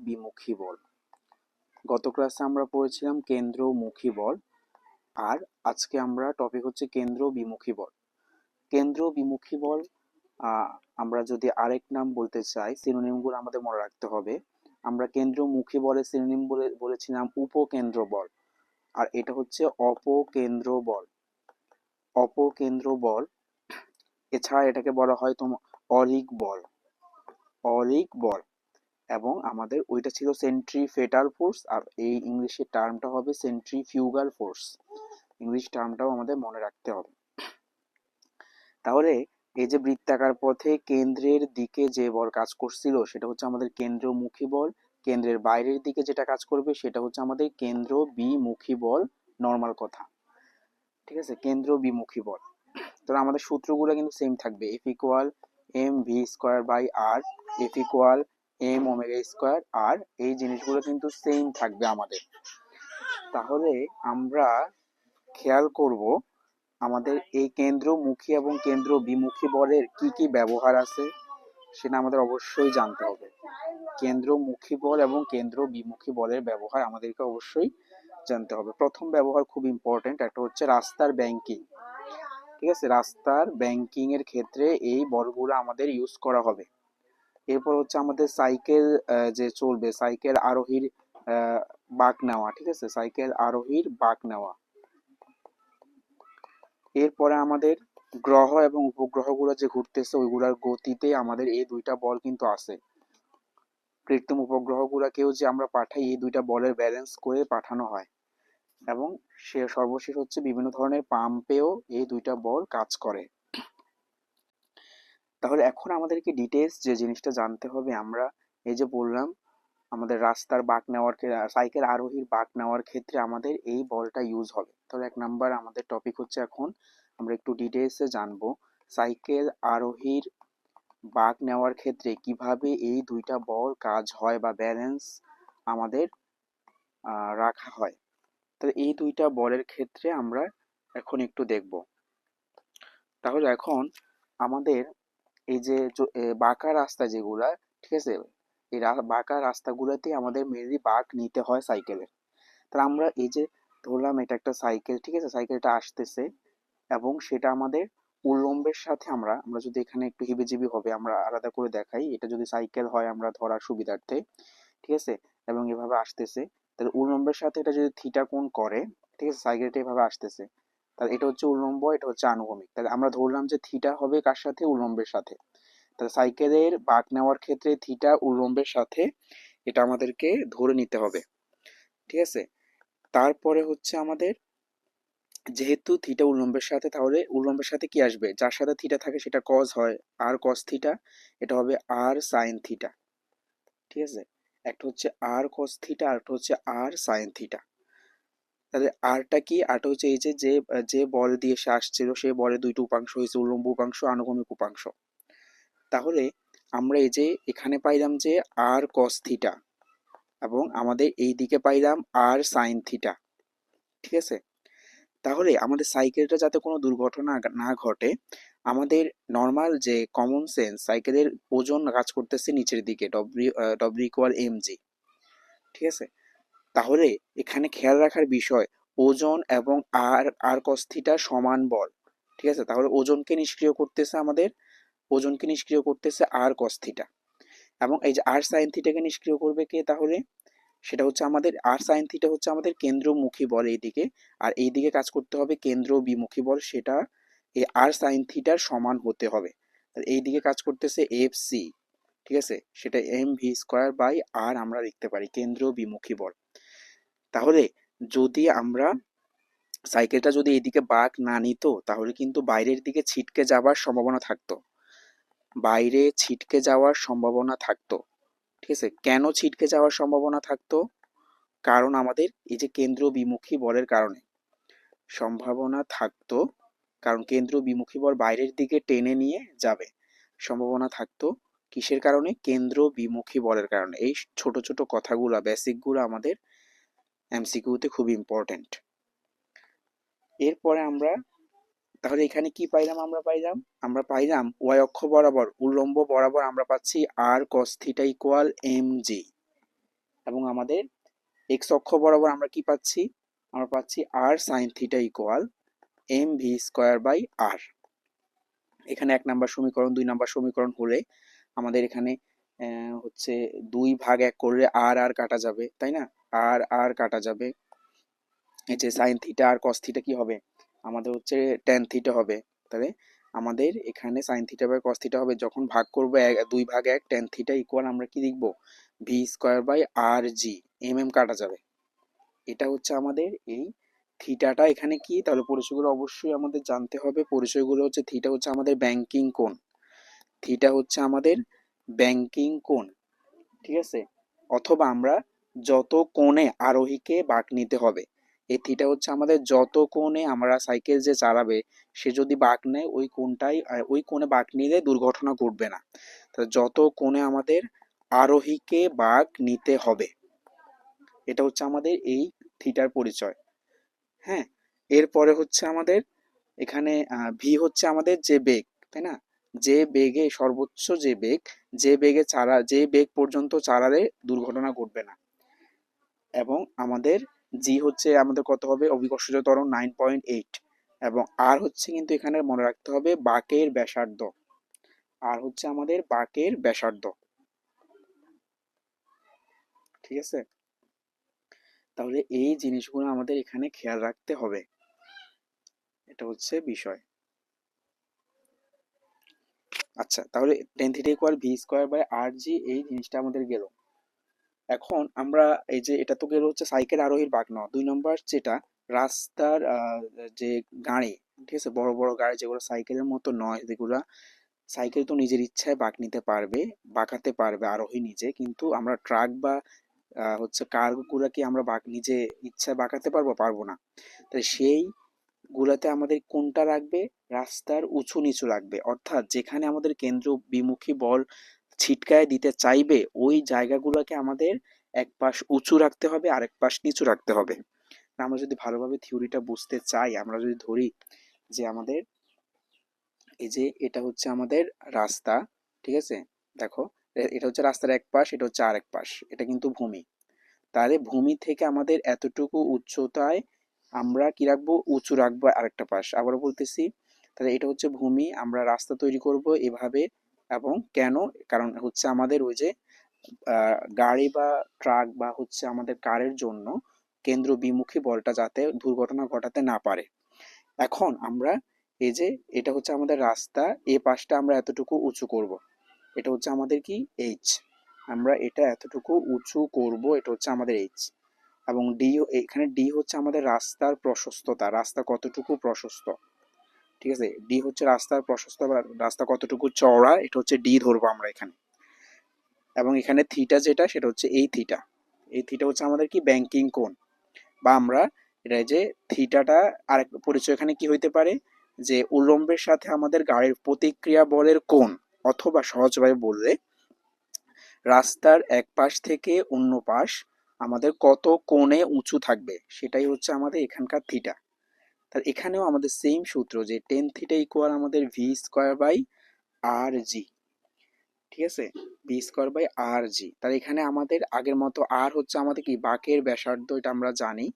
বিমুখী বল। গত ক্লাসে আমরা পড়েছিলাম কেন্দ্রমুখী বল, আর আজকে আমরা টপিক হচ্ছে কেন্দ্র বিমুখী বল। কেন্দ্র বিমুখী বল আমরা যদি আরেক নাম বলতে চাই, সিনোনিমগুলো আমাদের মনে রাখতে হবে। আমরা কেন্দ্রমুখী বলের সিনোনিম বলেছিলাম উপকেন্দ্র বল, আর এটা হচ্ছে অপকেন্দ্র বল। অপকেন্দ্র বল, এছাড়া এটাকে বলা হয় অরিক বল, অরিক বল। এবং আমাদের ওইটা ছিল সেন্ট্রিফেটাল ফোর্স, আর এই ইংলিশের টার্মটা হবে সেন্ট্রিফিউগাল ফোর্স। ইংলিশ টার্মটাও আমাদের মনে রাখতে হবে। তাহলে এই যে বৃত্তাকার পথে কেন্দ্রের দিকে যে বল কাজ করছিল সেটা হচ্ছে আমাদের কেন্দ্রমুখী বল, কেন্দ্রের বাইরের দিকে যেটা কাজ করবে সেটা হচ্ছে আমাদের কেন্দ্র বিমুখী বল। নর্মাল কথা, ঠিক আছে, কেন্দ্র বিমুখী বল। তাহলে আমাদের সূত্রগুলো কিন্তু সেম থাকবে, F equal M V square by R, F equal M omega square R, এই জিনিসগুলো কিন্তু সেম থাকবে আমাদের। তাহলে আমরা খেয়াল করব আমাদের এই কেন্দ্রমুখী এবং কেন্দ্র বিমুখী বলের কি কি ব্যবহার আছে সেটা আমাদের অবশ্যই জানতে হবে। কেন্দ্রমুখী বল এবং কেন্দ্র বিমুখী বলের ব্যবহার আমাদেরকে অবশ্যই জানতে হবে। প্রথম ব্যবহার খুব ইম্পর্টেন্ট, একটা হচ্ছে রাস্তার ব্যাংকিং। ঠিক আছে, রাস্তার ব্যাংকিং এর ক্ষেত্রে এই বলগুলো আমাদের ইউজ করা হবে। এরপর হচ্ছে আমাদের সাইকেল যে চলবে, সাইকেল আরোহীর বাঁক নেওয়া, ঠিক আছে, সাইকেল আরোহীর বাঁক নেওয়া। এরপরে আমাদের গ্রহ এবং উপগ্রহগুলো যে ঘুরতেছে ওইগুলার গতিতে আমাদের এই দুইটা বল কিন্তু আছে। কৃত্রিম উপগ্রহগুলোকেও যে আমরা পাঠাই এই দুইটা বলের ব্যালেন্স করে পাঠানো হয়। এবং সর্বশেষ হচ্ছে বিভিন্ন ধরনের পাম্পেও এই দুইটা বল কাজ করে। তাহলে এখন আমাদেরকে ডিটেলস যে জিনিসটা জানতে হবে, আমরা এই যে বললাম আমাদের রাস্তার বাঁক নেওয়ার সাইকেল আরোহীর বাঁক নেওয়ার ক্ষেত্রে আমাদের এই বলটা ইউজ হবে। তাহলে এক নাম্বার আমাদের টপিক হচ্ছে এখন আমরা একটু ডিটেলসে জানবো সাইকেল আরোহীর বাঁক নেওয়ার ক্ষেত্রে কিভাবে এই দুইটা বল কাজ হয় বা ব্যালেন্স আমাদের রাখা হয়। তাহলে এই দুইটা বলের ক্ষেত্রে আমরা এখন একটু দেখব। তাহলে এখন আমাদের এই যে বাঁকা রাস্তা যেগুলা, ঠিক আছে, এই বাঁকা রাস্তাগুলোতে আমাদের মেনলি বাঁক নিতে হয় সাইকেলের। তাহলে আমরা এই যে ধরলাম এটা একটা সাইকেল, ঠিক আছে, সাইকেলটা আসতেছে এবং সেটা আমাদের উল্লম্বের সাথে আমরা আমরা যদি এখানে একটু হিবিজিবি হবে আমরা আলাদা করে দেখাই, এটা যদি সাইকেল হয় আমরা ধরার সুবিধার্থে, ঠিক আছে, এবং এভাবে আসতেছে, তাহলে উল্লম্বের সাথে এটা যদি থিটা কোণ করে, ঠিক আছে, সাইকেলটা এভাবে আসতেছে, তাহলে এটা হচ্ছে উল্লম্ব, এটা হচ্ছে আনুভূমিক। তাহলে আমরা ধরলাম যে থিটা হবে কার সাথে, উল্লম্বের সাথে। তাহলে সাইকেলের বাঁক নেওয়ার ক্ষেত্রে থিটা উল্লম্বের সাথে, এটা আমাদেরকে ধরে নিতে হবে, ঠিক আছে। তারপরে হচ্ছে আমাদের যেহেতু থিটা উল্লম্বের সাথে, তাহলে উল্লম্বের সাথে কি আসবে, যার সাথে থিটা থাকে সেটা কজ হয়, আর কস থিটা, এটা হবে আর সাইন থিটা, ঠিক আছে। একটা হচ্ছে আর কস থিটা আর একটা হচ্ছে আর সাইন থিটা। তাহলে আরটা কি, আরটা হচ্ছে এই যে যে বল দিয়ে সে আসছিল সেই বলের দুইটা উপাংশ হয়েছে উল্লম্ব উপাংশ, আনুভূমিক উপাংশ। তাহলে আমরা এই যে এখানে পাইলাম যে আর কস থিটা এবং আমাদের এই দিকে পাইলাম আর সাইন থিটা, ঠিক আছে। তাহলে আমাদের সাইকেলটা যাতে কোনো দুর্ঘটনা না ঘটে, আমাদের নর্মাল যে কমন সেন্স, সাইকেলের ওজন কাজ করতেছে নিচের দিকে, ডব্লিউ ইকুয়াল এম জি, ঠিক আছে। তাহলে এখানে খেয়াল রাখার বিষয়, ওজন এবং আর কস থিটা সমান বল, ঠিক আছে। তাহলে ওজনকে নিষ্ক্রিয় করতেছে আমাদের, ওজনকে নিষ্ক্রিয় করতেছে আর কস থিটা, এবং এই যে আর সাইন থিটাকে নিষ্ক্রিয় করবে কে, তাহলে সেটা হচ্ছে আমাদের আর সাইন থিটা হচ্ছে আমাদের কেন্দ্রমুখী বল এইদিকে, আর এইদিকে কাজ করতে হবে কেন্দ্র বিমুখী বল, সেটা এই আর সাইন থিটার সমান হতে হবে। এইদিকে কাজ করতেছে এফ সি, ঠিক আছে, সেটা এম ভি স্কোয়ার বাই আর আমরা লিখতে পারি কেন্দ্র বিমুখী বল। তাহলে যদি আমরা সাইকেলটা যদি এইদিকে বাঁক না নিত তাহলে কিন্তু বাইরের দিকে ছিটকে যাওয়ার সম্ভাবনা থাকতো, বাইরে ছিটকে যাওয়ার সম্ভাবনা থাকতো, ঠিক আছে। কেন ছিটকে যাওয়ার সম্ভাবনা থাকতো, কারণ আমাদের এই যে কেন্দ্র বিমুখী বলের কারণে সম্ভাবনা থাকতো, কারণ কেন্দ্র বিমুখী বল বাইরের দিকে টেনে নিয়ে যাবে, সম্ভাবনা থাকতো কিসের কারণে, কেন্দ্র বিমুখী বলের কারণে। এই ছোট ছোট কথাগুলো বেসিকগুলো আমাদের এমসিকিউতে খুব ইম্পর্টেন্ট। এরপরে আমরা তাহলে এখানে কি পাইলাম, আমরা পাইলাম ওয়াই অক্ষ বরাবর উল্লম্ব বরাবর আমরা পাচ্ছি R cos theta equal M G, এবং আমাদের এক্স অক্ষ বরাবর আমরা কি পাচ্ছি, আমরা পাচ্ছি R sine theta equal M V square by R. এখানে 1 নাম্বার সমীকরণ 2 নাম্বার সমীকরণ হলে আমাদের এখানে হচ্ছে 2 ভাগ 1 করলে আর আর কাটা যাবে, তাই না? আর আর কাটা যাবে। এই যে সাইন থিটা আর কস থিটা কি হবে, আমাদের হচ্ছে ট্যান থিটা হবে। তাহলে আমাদের এখানে sine theta by cos theta হবে, যখন ভাগ করবো 2 ভাগ 1 ট্যান থিটা ইকুয়াল আমরা কি লিখব, V square by R G, M M কাটা যাবে। এটা হচ্ছে আমাদের এই থিটাটা এখানে কি, তাহলে পরিচয়গুলো অবশ্যই আমাদের জানতে হবে। পরিচয়গুলো হচ্ছে থিটা হচ্ছে আমাদের ব্যাংকিং কোণ, থিটা হচ্ছে আমাদের ব্যাংকিং কোণ, ঠিক আছে? অথবা আমরা যত কোণে আরোহীকে বাঁক নিতে হবে, এই থিটা হচ্ছে আমাদের যত কোণে আমরা সাইকেল যে চালাবে সে যদি বাঁক নেয় ওই কোণটাই, ওই কোণে বাঁক নিলে দুর্ঘটনা ঘটবে না। তাহলে যত কোণে আমাদের আরোহীকে বাঁক নিতে হবে, এটা হচ্ছে আমাদের এই থিটার পরিচয়। হ্যাঁ, এরপরে হচ্ছে আমাদের এখানে ভি হচ্ছে আমাদের যে বেগ, তাই না? যে বেগে সর্বোচ্চ যে বেগ, যে বেগ পর্যন্ত চালালে দুর্ঘটনা ঘটবে না। এবং আমাদের জি হচ্ছে আমাদের কত হবে, অভিকর্ষজ ত্বরণ 9.8। এবং আর হচ্ছে কিন্তু এখানে মনে রাখতে হবে বাঁকের ব্যাসার্ধ, আর হচ্ছে আমাদের বাঁকের ব্যাসার্ধ, ঠিক আছে? তাহলে এই জিনিসগুলো আমাদের এখানে খেয়াল রাখতে হবে, এটা হচ্ছে বিষয়। আচ্ছা, তাহলে tan theta equal V square by R G, এই জিনিসটা আমাদের গেল। এখন আমরা এই যে এটা তো গেল হচ্ছে সাইকেল আরোহীর বাঁক নেওয়া। 2 নম্বর যেটা রাস্তার যে গাড়ি, ঠিক আছে, বড় বড় গাড়ি যেগুলো সাইকেলের মতো নয়, যেগুলা সাইকেল তো নিজের ইচ্ছায় বাঁক নিতে পারবে, বাঁকাতে পারবে আরোহী নিজে, কিন্তু আমরা ট্রাক বা হচ্ছে কার গুলা কি আমরা নিজে ইচ্ছায় বাঁকাতে পারবো, পারবো না। তাই সেই গুলাতে আমাদের কোনটা রাখবে, রাস্তার উঁচু নিচু রাখবে, অর্থাৎ যেখানে আমাদের কেন্দ্র বিমুখী বল ছিটকায় দিতে চাইবে ওই জায়গাগুলোকে আমাদের এক পাশ উঁচু রাখতে হবে, আরেক পাশ নিচু রাখতে হবে। আমরা যদি ভালোভাবে থিওরিটা বুঝতে চাই, আমরা যদি ধরি যে আমাদের এই যে এটা হচ্ছে আমাদের রাস্তা, ঠিক আছে, দেখো এটা হচ্ছে রাস্তার এক পাশ, এটা হচ্ছে আরেক পাশ, এটা কিন্তু ভূমি। তাহলে ভূমি থেকে আমাদের এতটুকু উচ্চতায় আমরা কি রাখবো, উঁচু রাখবো আরেকটা পাশ। আবারও বলতেছি, তাহলে এটা হচ্ছে ভূমি, আমরা রাস্তা তৈরি করব এভাবে। এবং কেন, কারণ হচ্ছে আমাদের ওই যে গাড়ি বা ট্রাক বা হচ্ছে আমাদের কারের জন্য কেন্দ্র বিমুখী বলটা যাতে দুর্ঘটনা ঘটাতে না পারে। এখন আমরা এই যে এটা হচ্ছে আমাদের রাস্তা, এই পাশটা আমরা এতটুকু উঁচু করব, এটা হচ্ছে আমাদের কি এইচ, আমরা এটা এতটুকু উঁচু করব, এটা হচ্ছে আমাদের এইচ। এবং ডি, এখানে ডি হচ্ছে আমাদের রাস্তার প্রশস্ততা, রাস্তা কতটুকু প্রশস্ত, ঠিক আছে, ডি হচ্ছে রাস্তার প্রশস্ত বা রাস্তা কতটুকু চওড়া, এটা হচ্ছে ডি ধরবো আমরা এখানে। এবং এখানে থিটা যেটা সেটা হচ্ছে এই থিটা, এই থিটা হচ্ছে আমাদের কি ব্যাংকিং কোণ, বা আমরা এটা যে থিটাটা আরেক পরিচয় এখানে কি হইতে পারে, যে উল্লম্বের সাথে আমাদের গাড়ির প্রতিক্রিয়া বলের কোণ, অথবা সহজভাবে বললে রাস্তার এক পাশ থেকে অন্য পাশ আমাদের কত কোণে উঁচু থাকবে, সেটাই হচ্ছে আমাদের এখানকার থিটা। তাহলে এখানেও আমাদের সেম সূত্র, যে টেন থিটা ইকুয়াল আমাদের ভি স্কোয়ার বাই আর জি, ঠিক আছে, ভি স্কোয়ার বাই আর জি। তাহলে এখানে আমাদের আগের মতো আর হচ্ছে আমাদের কি বাঁকের ব্যাসার্ধ, এটা আমরা জানি,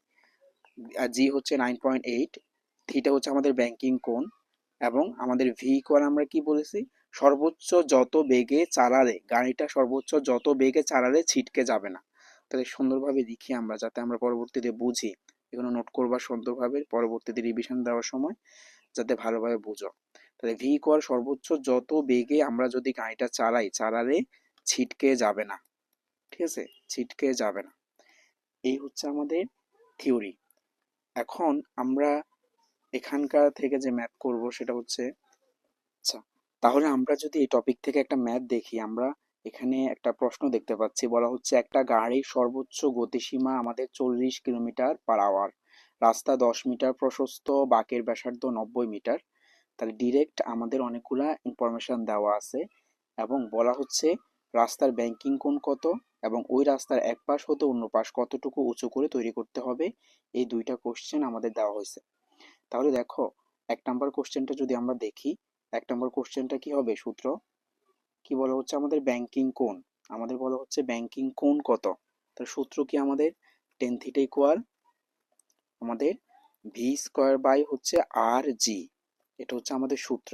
আর জি হচ্ছে 9.8, থিটা হচ্ছে আমাদের ব্যাংকিং কোণ, এবং আমাদের ভি ইকুয়াল আমরা কি বলেছি, সর্বোচ্চ যত বেগে চালালে গাড়িটা সর্বোচ্চ যত বেগে চালালে ছিটকে যাবে না। তাহলে সুন্দরভাবে লিখি আমরা, যাতে আমরা পরবর্তীতে বুঝি, এগুলো নোট করবা সুন্দরভাবে, পরবর্তীতে রিভিশন দেওয়ার সময় যাতে ভালোভাবে বুঝো। তাহলে ভি ইকুয়াল সর্বোচ্চ যত বেগে আমরা যদি গাড়িটা চালালে ছিটকে যাবে না, ঠিক আছে, ছিটকে যাবে না। এই হচ্ছে আমাদের থিওরি। এখন আমরা এখানকার থেকে যে ম্যাথ করব সেটা হচ্ছে, আচ্ছা, তাহলে আমরা যদি এই টপিক থেকে একটা ম্যাথ দেখি, আমরা এখানে একটা প্রশ্ন দেখতে পাচ্ছি, বলা হচ্ছে একটা গাড়ির সর্বোচ্চ গতিসীমা আমাদের 40 কিলোমিটার/আওয়ার, রাস্তা 10 মিটার প্রশস্ত, বাঁকের ব্যাসার্ধ 90 মিটার। তাহলে ডিরেক্ট আমাদের অনেকগুলা ইনফরমেশন দেওয়া আছে, এবং বলা হচ্ছে রাস্তার ব্যাংকিং কোণ কত, এবং ওই রাস্তার এক পাশ হতে অন্য পাশ কতটুকু উঁচু করে তৈরি করতে হবে। এই দুইটা কোশ্চেন আমাদের দেওয়া হয়েছে। তাহলে দেখো, 1 নম্বর কোশ্চেনটা যদি আমরা দেখি, 1 নম্বর কোশ্চেনটা কি হবে, সূত্র কি বলা হচ্ছে, আমাদের ব্যাংকিং কোণ, আমাদের বলা হচ্ছে ব্যাংকিং কোণ কত। তাহলে সূত্র কি আমাদের, টেন থিটা ইকুয়াল আমাদের ভি স্কোয়ার বাই হচ্ছে আর জি, এটা হচ্ছে আমাদের সূত্র।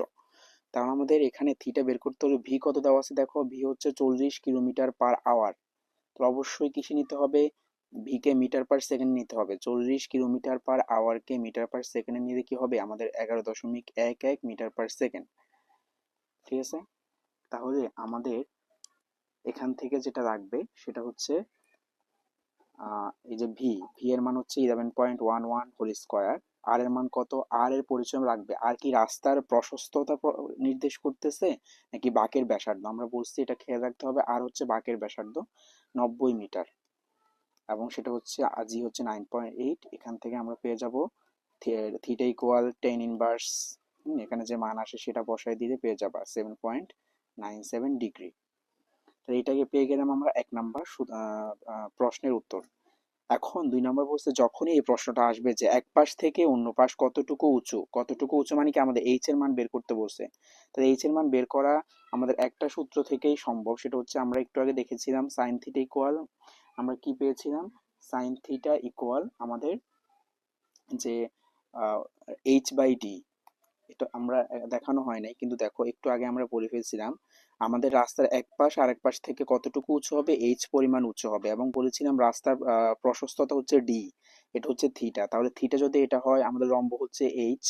তাহলে আমাদের এখানে থিটা বের করতে হলে ভি কত দেওয়া আছে দেখো, ভি হচ্ছে 40 কিলোমিটার/আওয়ার। তো অবশ্যই কিসে নিতে হবে, ভি কে মিটার পার সেকেন্ড নিতে হবে। 40 কিলোমিটার/আওয়ার কে মিটার পার সেকেন্ডে নিলে কি হবে আমাদের 11.11 মিটার পার সেকেন্ড। ঠিক আছে, তাহলে আমাদের এখান থেকে যেটা লাগবে সেটা হচ্ছে এই যে ভি, এর মান হচ্ছে 11.11 হোল স্কোয়ার। আর এর মান কত, আর এর পরিচয় লাগবে, আর কি রাস্তার প্রশস্ততা নির্দেশ করতেছে নাকি বাঁকের ব্যাসার্ধ। আমরা বলছি এটা খেয়াল রাখতে হবে, আর হচ্ছে বাঁকের ব্যাসার্ধ 90 মিটার, এবং সেটা হচ্ছে জি হচ্ছে 9.8। এখান থেকে আমরা পেয়ে যাব থিটা ইকুয়াল 10 ইনভার্স, এখানে যে মান আসে সেটা বসাই দিলে পেয়ে যাবা 7.97 ডিগ্রি। তো এটাকে পেয়ে গেলাম আমরা 1 নাম্বার প্রশ্নের উত্তর। এখন 2 নাম্বার বলছে যখনই এই প্রশ্নটা আসবে যে এক পাশ থেকে অন্য পাশ কতটুকু উঁচু, কতটুকু উঁচু মানে কি আমাদের এইচ এর মান বের করতে বলছে। তাহলে এইচ এর মান বের করা আমাদের একটা সূত্র থেকেই সম্ভব, সেটা হচ্ছে আমরা একটু আগে দেখেছিলাম সাইন থিটা ইকুয়াল, আমরা কি পেয়েছিলাম, সাইন থিটা ইকুয়াল আমাদের যে এইচ বাই ডি। এটা আমরা দেখানো হয় নাই, কিন্তু দেখো একটু আগে আমরা বলে ফেলছিলাম আমাদের রাস্তার এক পাশ আর এক পাশ থেকে কতটুকু উঁচু হবে, এইচ পরিমাণ উঁচু হবে, এবং বলেছিলাম রাস্তার প্রশস্ততা হচ্ছে ডি, এটা হচ্ছে থিটা। তাহলে থিটা যদি এটা হয়, আমাদের লম্ব হচ্ছে এইচ,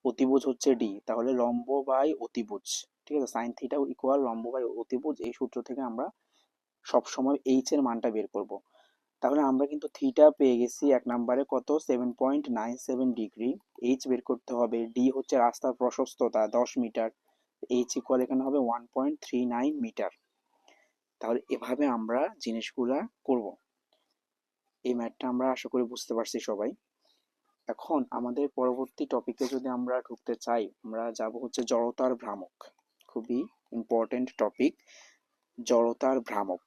অতিভুজ হচ্ছে ডি, তাহলে লম্ব বাই অতিভুজ, ঠিক আছে, সাইন থিটা ইকুয়াল লম্ব বাই অতিভুজ। এই সূত্র থেকে আমরা সবসময় এইচ এর মানটা বের করব। তাহলে আমরা কিন্তু থিটা পেয়ে গেছি 1 নাম্বারে কত, 7.97 ডিগ্রি। এইচ বের করতে হবে, ডি হচ্ছে রাস্তার প্রশস্ততা 10 মিটার, এইচ ইকুয়াল এখানে হবে 1.39 মিটার। তাহলে এভাবে আমরা জিনিসগুলা করব। এই ম্যাথটা আমরা আশা করি বুঝতে পারছি সবাই। এখন আমাদের পরবর্তী টপিকে যদি আমরা ঢুকতে চাই, আমরা যাব হচ্ছে জড়তার ভ্রামক। খুবই ইম্পর্টেন্ট টপিক, জড়তার ভ্রামক।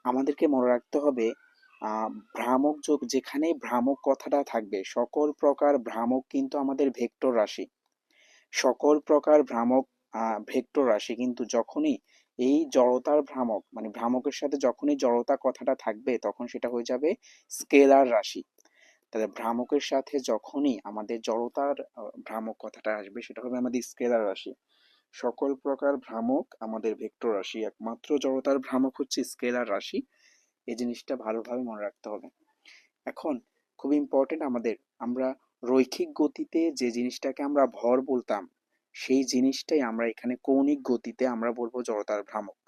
আমাদেরকে মনে রাখতে হবে ভ্রামক যোগ, যেখানে ভ্রামক কথাটা থাকবে, সকল প্রকার ভ্রামক কিন্তু আমাদের ভেক্টর রাশি। সকল প্রকার ভ্রামক ভেক্টর রাশি, কিন্তু যখনই এই জড়তার ভ্রামক মানে ভ্রামকের সাথে যখনই জড়তা কথাটা থাকবে তখন সেটা হয়ে যাবে স্কেলার রাশি। তাহলে ভ্রামকের সাথে যখনই আমাদের জড়তার ভ্রামক কথাটা আসবে সেটা হবে আমাদের স্কেলার রাশি। সকল প্রকার ভ্রামক আমাদের ভেক্টর রাশি, একমাত্র জড়তার ভ্রামক হচ্ছে স্কেলার রাশি। এই জিনিসটা ভালোভাবে মনে রাখতে হবে। এখন খুব ইম্পর্টেন্ট আমাদের, আমরা রৈখিক গতিতে যে জিনিসটাকে আমরা ভর বলতাম সেই জিনিসটাই আমরা এখানে কৌণিক গতিতে আমরা বলবো জড়তার ভ্রামক।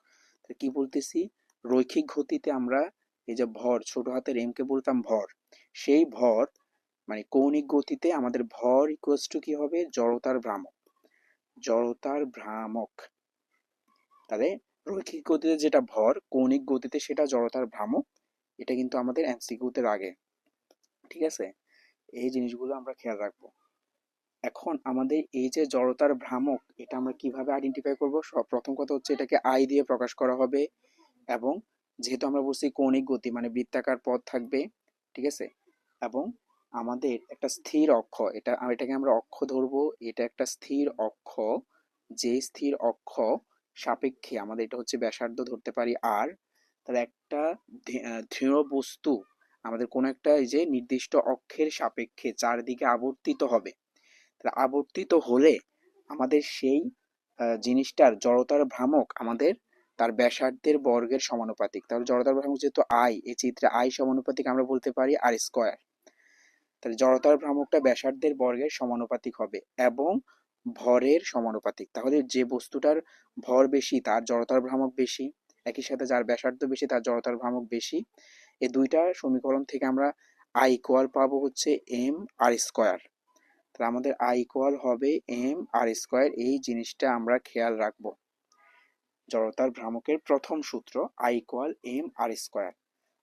কি বলতেছি, রৈখিক গতিতে আমরা এই যে ভর, ছোট হাতের এম কে বলতাম ভর, সেই ভর মানে কৌণিক গতিতে আমাদের ভর ইকুয়ালস টু কি হবে, জড়তার ভ্রামক। জড়তার ভ্রামক, তাহলে রৈখিক গতিতে যেটা ভর, কৌণিক গতিতে সেটা জড়তার ভ্রামক। এটা কিন্তু আমাদের এমসিকিউতে আগে, ঠিক আছে, এই জিনিসগুলো আমরা খেয়াল রাখবো। এখন আমাদের এই যে জড়তার ভ্রামক, এটা আমরা কিভাবে আইডেন্টিফাই করব, প্রথম কথা হচ্ছে এটাকে আই দিয়ে প্রকাশ করা হবে, এবং যেহেতু আমরা বলছি কৌণিক গতি মানে বৃত্তাকার পথ থাকবে, ঠিক আছে, এবং আমাদের একটা স্থির অক্ষ, এটাকে আমরা অক্ষ ধরবো, এটা একটা স্থির অক্ষ, যে স্থির অক্ষ সাপেক্ষে আমাদের এটা হচ্ছে ব্যাসার্ধ ধরতে পারি আর। তাহলে একটা দৃঢ় বস্তু আমাদের কোন একটা এই যে নির্দিষ্ট অক্ষের সাপেক্ষে চারদিকে আবর্তিত হবে, তাহলে আবর্তিত হলে আমাদের সেই জিনিসটার জড়তার ভ্রামক আমাদের তার ব্যাসার্ধের বর্গের সমানুপাতিক। তাহলে জড়তার ভ্রামক যেহেতু আই, এই চিত্রে আই সমানুপাতিক আমরা বলতে পারি আর স্কোয়ার। তাহলে জড়তার ভ্রামকটা ব্যাসার্ধের বর্গের সমানুপাতিক হবে এবং ভরের সমানুপাতিক। তাহলে যে বস্তুটার ভর বেশি তার জড়তার ভ্রামক বেশি, একই সাথে যার ব্যাসার্ধ বেশি তার জড়তার ভ্রামক বেশি। এই দুইটা সমীকরণ থেকে আমরা আই ইকুয়াল পাবো হচ্ছে এম আর স্কোয়ার। তাহলে আমাদের আই ইকুয়াল হবে এম আর স্কোয়ার, এই জিনিসটা আমরা খেয়াল রাখবো। জড়তার ভ্রামকের প্রথম সূত্র I equal M R square.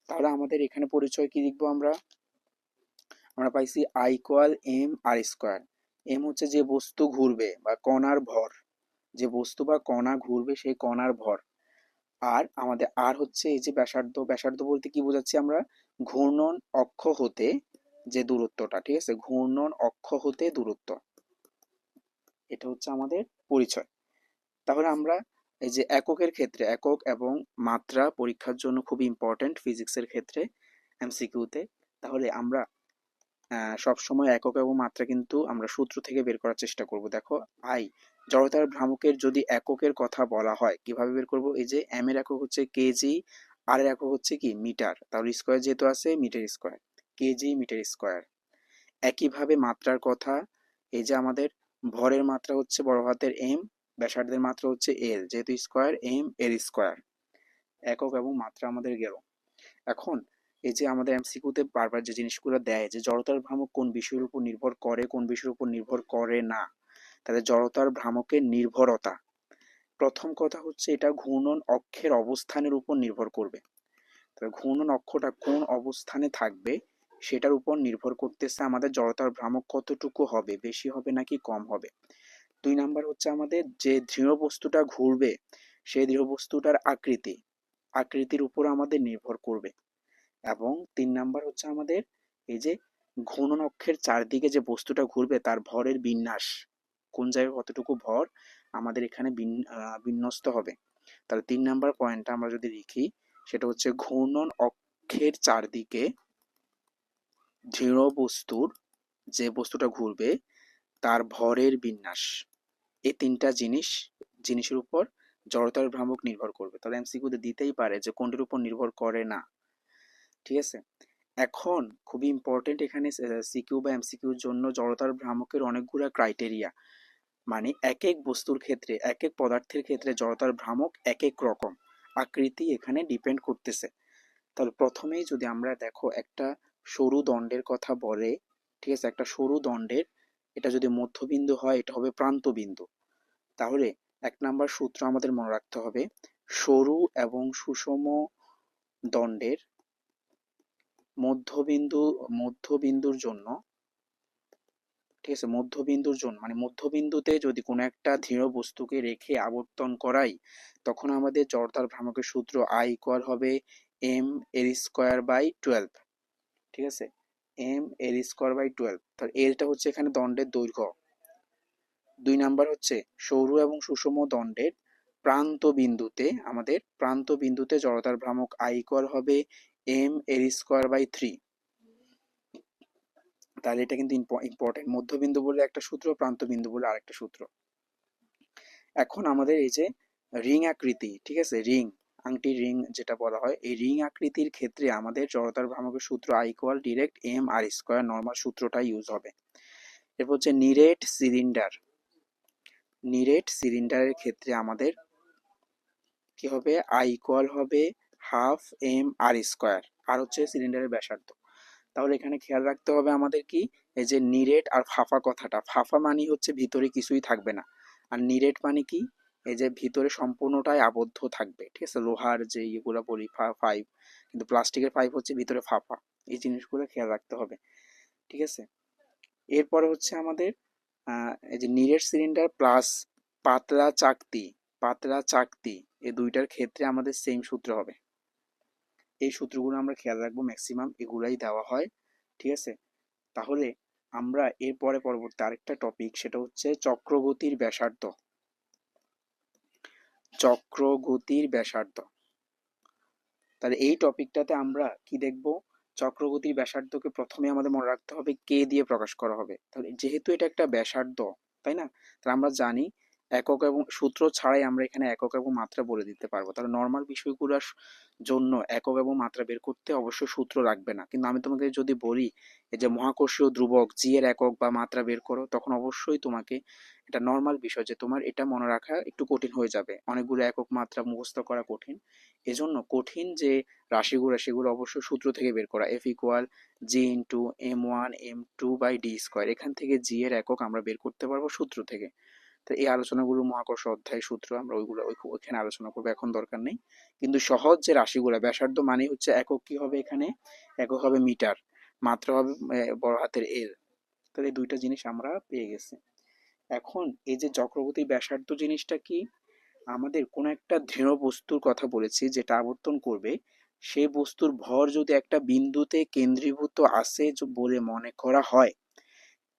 তাহলে আমাদের এখানে পরিচয় কি লিখবো, আমরা পাইছি I equal M R square. M হচ্ছে যে বস্তু ঘুরবে বা কণার ভর, যে বস্তু বা কণা ঘুরবে সেই কণার ভর। আর আমাদের আর হচ্ছে এই যে ব্যাসার্ধ, ব্যাসার্ধ বলতে কি বোঝাচ্ছি আমরা, ঘূর্ণন অক্ষ হতে যে দূরত্বটা, ঠিক আছে, ঘূর্ণন অক্ষ হতে দূরত্ব, এটা হচ্ছে আমাদের পরিচয়। তাহলে আমরা এই যে এককের ক্ষেত্রে একক এবং মাত্রা পরীক্ষার জন্য খুব ইম্পর্ট্যান্ট ফিজিক্সের ক্ষেত্রে এমসিকিউতে। তাহলে আমরা সবসময় একক এবং মাত্রা কিন্তু আমরা সূত্র থেকে বের করার চেষ্টা করব। দেখো আই, জড়তার ভ্রামকের যদি এককের কথা বলা হয় কিভাবে বের করব? এই যে এম এর একক হচ্ছে কেজি, আর এর একক হচ্ছে কি মিটার, তাহলে স্কোয়ার যেহেতু আছে metre square, KG metre square. একইভাবে মাত্রার কথা, এই যে আমাদের ভরের মাত্রা হচ্ছে বড় হাতের এম, ব্যাসার্ধের মাত্রা হচ্ছে এল, যেহেতু স্কোয়ার এম এর স্কোয়ার। একক এবং মাত্রা আমাদের গেল। এখন এই যে আমাদের এমসিকিউতে বারবার যে জিনিসগুলো দেয় যে জড়তার ভ্রামক কোন বিষয়ের উপর নির্ভর করে, কোন বিষয়ের উপর নির্ভর করে না, তাহলে জড়তার ভ্রামকের নির্ভরতা, প্রথম কথা হচ্ছে এটা ঘূর্ণন অক্ষের অবস্থানের উপর নির্ভর করবে। তবে ঘূর্ণন অক্ষটা কোন অবস্থানে থাকবে সেটার উপর নির্ভর করতেছে আমাদের জড়তার ভ্রামক কতটুকু হবে, বেশি হবে নাকি কম হবে। 2 নাম্বার হচ্ছে আমাদের যে দৃঢ় বস্তুটা ঘুরবে সেই দৃঢ় বস্তুটার আকৃতি, আকৃতির উপর আমাদের নির্ভর করবে। এবং 3 নাম্বার হচ্ছে আমাদের এই যে ঘূর্ণন অক্ষের চারদিকে যে বস্তুটা ঘুরবে তার ভরের বিন্যাস, কোন জায়গায় কতটুকু ভর আমাদের এখানে বিন্যস্ত হবে। তাহলে 3 নাম্বার পয়েন্টটা আমরা যদি লিখি সেটা হচ্ছে ঘূর্ণন অক্ষের চারদিকে দৃঢ় বস্তুর, যে বস্তুটা ঘুরবে তার ভরের বিন্যাস। এই 3টা জিনিসের উপর জড়তার ভ্রামক নির্ভর করবে। তাহলে এমসিকিউতে দিতেই পারে যে কোনটির উপর নির্ভর করে না। ঠিক আছে, এখন খুবই ইম্পর্টেন্ট এখানে সিকিউ বা এমসিকিউর জন্য জড়তার ভ্রামকের অনেকগুলো ক্রাইটেরিয়া, মানে এক এক বস্তুর ক্ষেত্রে এক এক পদার্থের ক্ষেত্রে জড়তার ভ্রামক এক এক রকম, আকৃতি এখানে ডিপেন্ড করতেছে। তাহলে প্রথমেই যদি আমরা দেখো একটা সরু দণ্ডের কথা বলে, ঠিক আছে, একটা সরু দণ্ডের এটা যদি মধ্যবিন্দু হয় এটা হবে প্রান্তবিন্দু। তাহলে 1 নাম্বার সূত্র আমাদের মনে রাখতে হবে, সরু এবং সুষম দণ্ডের মধ্যবিন্দুর জন্য, ঠিক আছে, মধ্যবিন্দুর জন্য মানে মধ্যবিন্দুতে যদি কোনো একটা দৃঢ় বস্তুকে রেখে আবর্তন করাই তখন আমাদের জড়তার ভ্রামকের সূত্র আই ইকুয়াল হবে এম এর স্কোয়ার বাই 12। ঠিক আছে, এম এর স্কোয়ার বাই 12। তাহলে এলটা হচ্ছে এখানে দণ্ডের দৈর্ঘ্য। 2 নাম্বার হচ্ছে সরু এবং সুষম দণ্ডের প্রান্ত বিন্দুতে জড়তার ভ্রামক আই ইকুয়াল হবে এম এর স্কোয়ার বাই 3। তাহলে এটা কিন্তু ইম্পর্টেন্ট, মধ্যবিন্দু বলে একটা সূত্র, প্রান্ত বিন্দু বলে আরেকটা সূত্র। এখন আমাদের এই যে রিং আকৃতি, ঠিক আছে, আংটি রিং যেটা বলা হয়, এই রিং আকৃতির ক্ষেত্রে আমাদের জড়তার ভ্রামকের সূত্র I equal direct M R square, normal সূত্রটা ইউজ হবে। এরপর হচ্ছে নিরেট সিলিন্ডারের ক্ষেত্রে আমাদের কি হবে, আই ইকুয়াল হবে half M R square, R হচ্ছে সিলিন্ডারের ব্যাসার্ধ। তাহলে এখানে খেয়াল রাখতে হবে আমাদের কি, এই যে নিরেট আর ফাফা কথাটা, ফাফা মানে হচ্ছে ভিতরে কিছুই থাকবে না, আর নিরেট মানে কি, এই যে ভিতরে সম্পূর্ণটাই আবদ্ধ থাকবে। ঠিক আছে, লোহার যে ইয়েগুলো বলি পাইপ, কিন্তু প্লাস্টিকের পাইপ হচ্ছে ভিতরে ফাফা, এই জিনিসগুলো খেয়াল রাখতে হবে। ঠিক আছে, এরপরে হচ্ছে আমাদের এই যে নিরেট সিলিন্ডার প্লাস পাতলা চাকতি এই দুইটার ক্ষেত্রে আমাদের সেম সূত্র হবে। এই সূত্রগুলো আমরা খেয়াল রাখবো, ম্যাক্সিমাম এগুলাই দেওয়া হয়। ঠিক আছে, তাহলে আমরা এরপরে পরবর্তী আরেকটা টপিক সেটা হচ্ছে চক্রগতির ব্যাসার্ধ। তাহলে এই টপিকটাতে আমরা কি দেখব, চক্রগতির ব্যাসার্ধকে প্রথমে আমাদের মনে রাখতে হবে কে দিয়ে প্রকাশ করা হবে। তাহলে যেহেতু এটা একটা ব্যাসার্ধ, তাই না, তাহলে আমরা জানি একক এবং সূত্র ছাড়াই আমরা এখানে একক এবং মাত্রা বলে দিতে পারবো। তাহলে নর্মাল বিষয়গুলোর জন্য একক এবং মাত্রা বের করতে অবশ্যই সূত্র লাগবে না, কিন্তু আমি তোমাকে যদি বলি এই যে মহাকর্ষীয় ধ্রুবক জি এর একক বা মাত্রা বের করো, তখন অবশ্যই তোমাকে এটা নর্মাল বিষয় যে তোমার এটা মনে রাখা একটু কঠিন হয়ে যাবে, অনেকগুলো একক মাত্রা মুখস্থ করা কঠিন। এজন্য কঠিন যে রাশিগুলো সেগুলো অবশ্যই সূত্র থেকে বের করা, এফ ইকুয়াল জি ইন্টু m1m2/d², এখান থেকে জি এর একক আমরা বের করতে পারবো সূত্র থেকে। তো এই আলোচনাগুলো মহাকর্ষ অধ্যায় সূত্র আমরা ওইখানে আলোচনা করবো, এখন দরকার নেই। কিন্তু সহজ যে রাশিগুলো, ব্যাসার্ধ মানে হচ্ছে একক কি হবে এখানে, একক হবে মিটার, মাত্রা হবে বড় হাতের এল। তাহলে এই দুইটা জিনিস আমরা পেয়ে গেছি। এখন এই যে চক্রবর্তী ব্যাসার্ধ জিনিসটা কি, আমাদের কোনো একটা দৃঢ় বস্তুর কথা বলেছি যেটা আবর্তন করবে, সেই বস্তুর ভর যদি একটা বিন্দুতে কেন্দ্রীভূত আছে বলে মনে করা হয়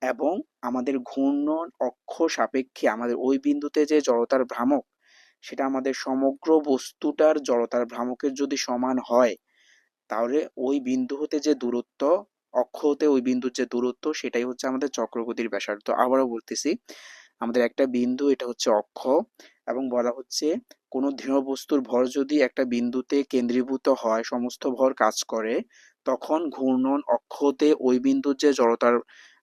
এবং আমাদের ঘূর্ণন অক্ষ সাপেক্ষে আমাদের ওই বিন্দুতে যে জড়তার ভ্রামক সেটা আমাদের সমগ্র বস্তুটার জড়তার ভ্রামকের যদি সমান হয়, তাহলে ওই বিন্দু হতে যে দূরত্ব, অক্ষ হতে ওই বিন্দুর যে দূরত্ব, সেটাই হচ্ছে আমাদের চক্রগতির ব্যাসার্ধ। আবারও বলতেছি, আমাদের একটা বিন্দু, এটা হচ্ছে অক্ষ, এবং বলা হচ্ছে কোনো দৃঢ় বস্তুর ভর যদি একটা বিন্দুতে কেন্দ্রীভূত হয়, সমস্ত ভর কাজ করে, তখন ঘূর্ণন অক্ষতে ওই বিন্দুর যে জড়তার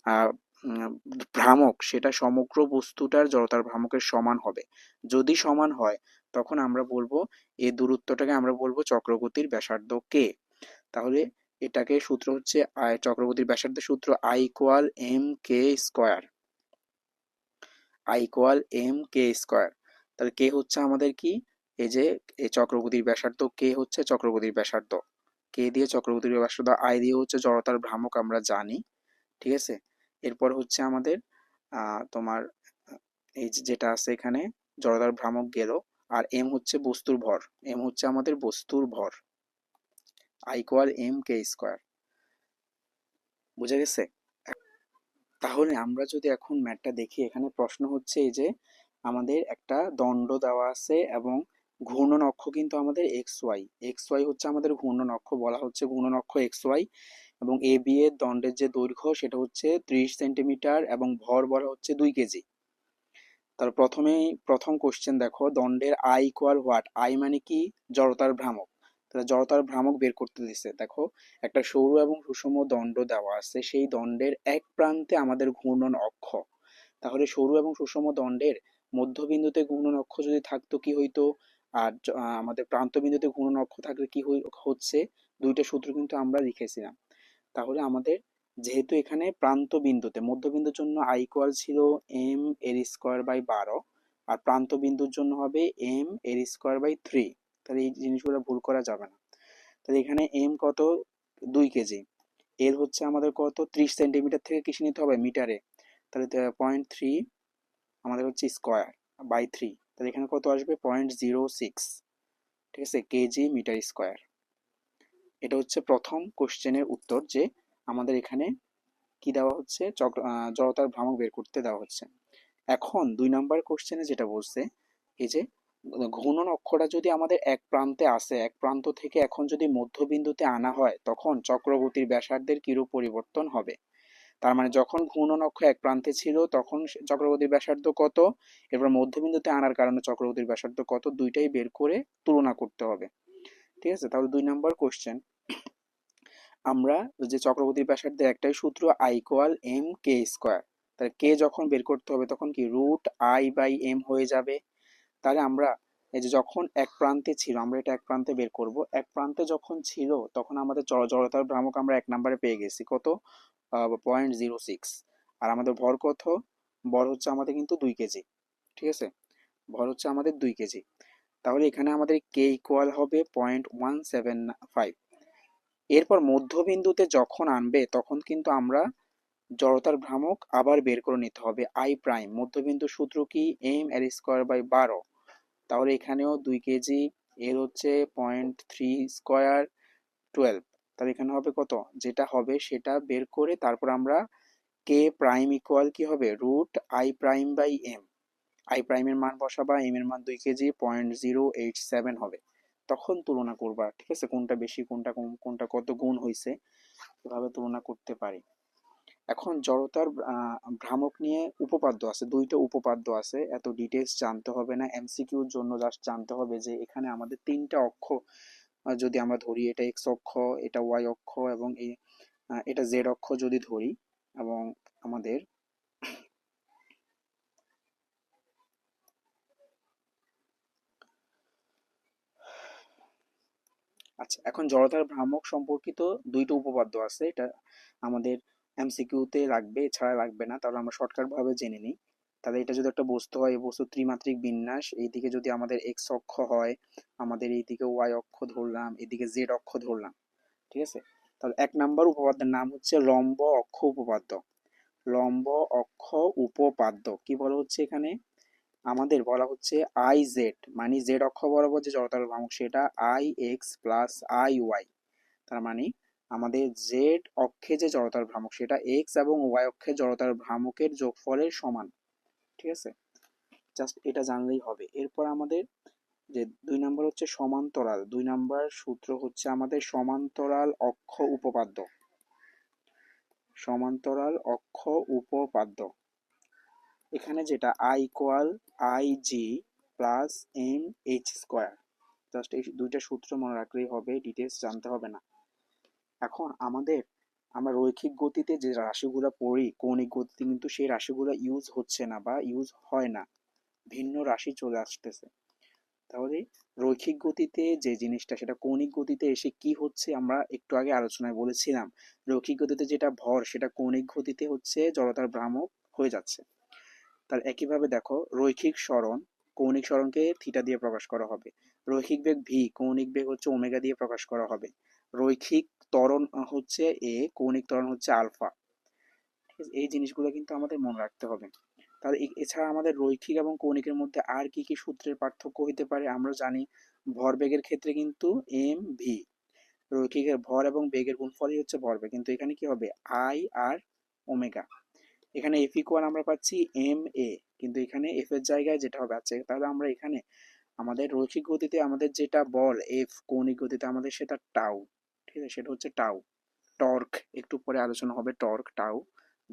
আহ, উম, ভ্রামক, সেটা সমগ্র বস্তুটার জড়তার ভ্রামকের সমান হবে। যদি সমান হয়, তখন আমরা বলবো এই দূরত্বটাকে আমরা বলবো চক্রগতির ব্যাসার্ধ কে। তাহলে এটাকে সূত্র হচ্ছে চক্রগতির ব্যাসার্ধের সূত্র I = mk²। I = mk²। তাহলে কে হচ্ছে আমাদের কি, এই যে এই চক্রগতির ব্যাসার্ধ, কে হচ্ছে চক্রগতির ব্যাসার্ধ, কে দিয়ে চক্রগতির ব্যাসার্ধ, আই দিয়ে হচ্ছে জড়তার ভ্রামক আমরা জানি, ঠিক আছে। এরপর হচ্ছে আমাদের তোমার এই যেটা আছে এখানে, জড়তার ভ্রামক গেল, আর এম হচ্ছে বস্তুর ভর, এম হচ্ছে আমাদের বস্তুর ভর। I = mk²। বুঝা গেছে? তাহলে আমরা যদি এখন ম্যাথটা দেখি, এখানে প্রশ্ন হচ্ছে এই যে আমাদের একটা দণ্ড দেওয়া আছে এবং ঘূর্ণন অক্ষ কিন্তু আমাদের এক্স ওয়াই, এক্স ওয়াই হচ্ছে আমাদের ঘূর্ণন অক্ষ, বলা হচ্ছে ঘূর্ণন অক্ষ এক্স ওয়াই, এবং এ বি এর দণ্ডের যে দৈর্ঘ্য সেটা হচ্ছে 30 সেন্টিমিটার এবং ভর বলা হচ্ছে 2 কেজি। তাহলে প্রথম কোশ্চেন দেখো, দণ্ডের I = হোয়াট, আই মানে কি, জড়তার ভ্রামক। তাহলে জড়তার ভ্রামক বের করতে দিছে। দেখো, একটা সরু এবং সুষম দণ্ড দেওয়া আছে, সেই দণ্ডের এক প্রান্তে আমাদের ঘূর্ণন অক্ষ। তাহলে সরু এবং সুষম দণ্ডের মধ্যবিন্দুতে ঘূর্ণন অক্ষ যদি থাকতো কি হইতো, আর আমাদের প্রান্ত বিন্দুতে ঘূর্ণন অক্ষ থাকলে কি হচ্ছে, দুইটা সূত্র কিন্তু আমরা লিখেছিলাম। তাহলে আমাদের যেহেতু এখানে প্রান্ত বিন্দুতে, মধ্যবিন্দুর জন্য I = ছিল m²/12, আর প্রান্ত বিন্দুর জন্য হবে m²/3। তাহলে এই জিনিসগুলো ভুল করা যাবে না। তাহলে এখানে এম কত, 2 কেজি, এল হচ্ছে আমাদের কত, 30 সেন্টিমিটার থেকে কিসে নিতে হবে, মিটারে। তাহলে 0.3 আমাদের হচ্ছে স্কোয়ার/3, তাহলে এখানে কত আসবে, 0.06, ঠিক আছে, কেজি মিটার স্কোয়ার। এটা হচ্ছে প্রথম কোশ্চেনের উত্তর, যে আমাদের এখানে কি দেওয়া হচ্ছে, জড়তার ভ্রামক বের করতে দেওয়া হচ্ছে। এখন 2 নম্বর কোশ্চেনে যেটা বলছে, এই যে ঘূর্ণন অক্ষটা যদি আমাদের এক প্রান্তে আসে, এক প্রান্ত থেকে এখন যদি মধ্যবিন্দুতে আনা হয়, তখন চক্রগতির ব্যাসার্ধের কিরূপ পরিবর্তন হবে। তার মানে যখন ঘূর্ণন অক্ষ এক প্রান্তে ছিল তখন চক্রগতির ব্যাসার্ধ কত, এরপর মধ্যবিন্দুতে আনার কারণে চক্রগতির ব্যাসার্ধ কত, দুইটাই বের করে তুলনা করতে হবে, ঠিক আছে। তাহলে 2 নম্বর কোশ্চেন, আমরা যে চক্রবর্তী ব্যাসার্ধের একটাই সূত্র, I = mk²। তাহলে কে যখন বের করতে হবে তখন কি √I/m হয়ে যাবে। তাহলে আমরা এই যে যখন এক প্রান্তে ছিল, আমরা এটা এক প্রান্তে বের করব, এক প্রান্তে যখন ছিল তখন আমাদের জড়তার ভ্রামক আমরা 1 নম্বরে পেয়ে গেছি কত, 0.06। আর আমাদের ভর কত, ভর হচ্ছে আমাদের কিন্তু 2 কেজি, ঠিক আছে, ভর হচ্ছে আমাদের 2 কেজি। তাহলে এখানে আমাদের কে ইকুয়াল হবে 0.175। এরপর মধ্যবিন্দুতে যখন আনবে তখন কিন্তু আমরা জড়তার ভ্রামক আবার বের করে নিতে হবে, I প্রাইম, মধ্যবিন্দুর সূত্র কি, m²/12। তাহলে এখানেও 2 কেজি, এর হচ্ছে 0.3², 12। তাহলে এখানে হবে কত, যেটা হবে সেটা বের করে তারপর আমরা কে প্রাইম ইকুয়াল কি হবে, √I প্রাইম/m, আই প্রাইমের মান বসাবা, এম এর মান 2 কেজি, 0.087 হবে। তখন তুলনা করবা, ঠিক আছে, কোনটা বেশি কোনটা কম, কোনটা কত গুণ হয়েছে, এভাবে তুলনা করতে পারি। এখন জড়তার ভ্রামক নিয়ে উপপাদ্য আছে, 2টা উপপাদ্য আছে, এত ডিটেলস জানতে হবে না, এমসিকিউর জন্য জাস্ট জানতে হবে যে এখানে আমাদের 3টা অক্ষ যদি আমরা ধরি, এটা এক্স অক্ষ, এটা ওয়াই অক্ষ, এবং এটা জেড অক্ষ যদি ধরি, এবং আমাদের আচ্ছা, এখন জড়তার ভ্রামক সম্পর্কিত 2টো উপপাদ্য আছে, এটা আমাদের এমসিকিউতে লাগবে, এছাড়া লাগবে না। তাহলে আমরা শর্টকাট ভাবে জেনে নিই। তাহলে এটা যদি একটা বস্তু হয়, এই বস্তু ত্রিমাত্রিক বিন্যাস, এইদিকে যদি আমাদের এক্স অক্ষ হয়, আমাদের এইদিকে ওয়াই অক্ষ ধরলাম, এদিকে জেড অক্ষ ধরলাম, ঠিক আছে। তাহলে 1 নম্বর উপপাদ্যের নাম হচ্ছে লম্ব অক্ষ উপপাদ্য। লম্ব অক্ষ উপপাদ্য কি বলা হচ্ছে এখানে, আমাদের বলা হচ্ছে আই জেড, মানে জেড অক্ষ বরাবর যে জড়তার ভ্রামক সেটা I x + I y। তার মানে আমাদের জেড অক্ষে যে জড়তার ভ্রামক সেটা এক্স এবং ওয়াই অক্ষে জড়তার ভ্রামকের যোগফলের সমান, ঠিক আছে। জাস্ট এটা জানলেই হবে। এরপর আমাদের যে 2 নাম্বার হচ্ছে সমান্তরাল, 2 নাম্বার সূত্র হচ্ছে আমাদের সমান্তরাল অক্ষ উপপাদ্য, সমান্তরাল অক্ষ উপপাদ্য। এখানে যেটা I equal I G plus M H square, just এই দুইটা সূত্র মনে রাখলেই হবে, ডিটেলস জানতে হবে না। এখন আমরা রৈখিক গতিতে যে রাশিগুলো পড়ি কৌণিক গতিতে কিন্তু সেই রাশিগুলো ইউজ হচ্ছে না বা ইউজ হয় না, ভিন্ন রাশি চলে আসতেছে। তাহলে রৈখিক গতিতে যে জিনিসটা সেটা কৌণিক গতিতে এসে কি হচ্ছে আমরা একটু আগে আলোচনায় বলেছিলাম, রৈখিক গতিতে যেটা ভর সেটা কৌণিক গতিতে হচ্ছে জড়তার ভ্রামক হয়ে যাচ্ছে। তার একইভাবে দেখো রৈখিক সরণ, কৌণিক সরণকে থিটা দিয়ে প্রকাশ করা হবে, রৈখিক বেগ ভি কৌণিক বেগ হচ্ছে ওমেগা দিয়ে প্রকাশ করা হবে, রৈখিক ত্বরণ হচ্ছে এ, কৌণিক ত্বরণ হচ্ছে আলফা। এই জিনিসগুলো কিন্তু আমাদের মনে রাখতে হবে। তাহলে এছাড়া আমাদের রৈখিক এবং কৌণিকের মধ্যে আর কি কি সূত্রের পার্থক্য হইতে পারে আমরা জানি, ভরবেগের ক্ষেত্রে কিন্তু এম ভি, রৈখিকের ভর এবং বেগের গুণফলই হচ্ছে ভরবেগ, কিন্তু এখানে কি হবে আই আর ওমেগা। এখানে এফ ইকুয়াল আমরা পাচ্ছি এম এ, কিন্তু এখানে এফ এর জায়গায় যেটা হবে আছে, তাহলে আমরা এখানে আমাদের রৈখিক গতিতে আমাদের যেটা বল এফ, কৌণিক গতিতে আমাদের সেটা টাউ, ঠিক আছে, সেটা হচ্ছে টাউ। টর্ক একটু পরে আলোচনা হবে, টর্ক টাউ,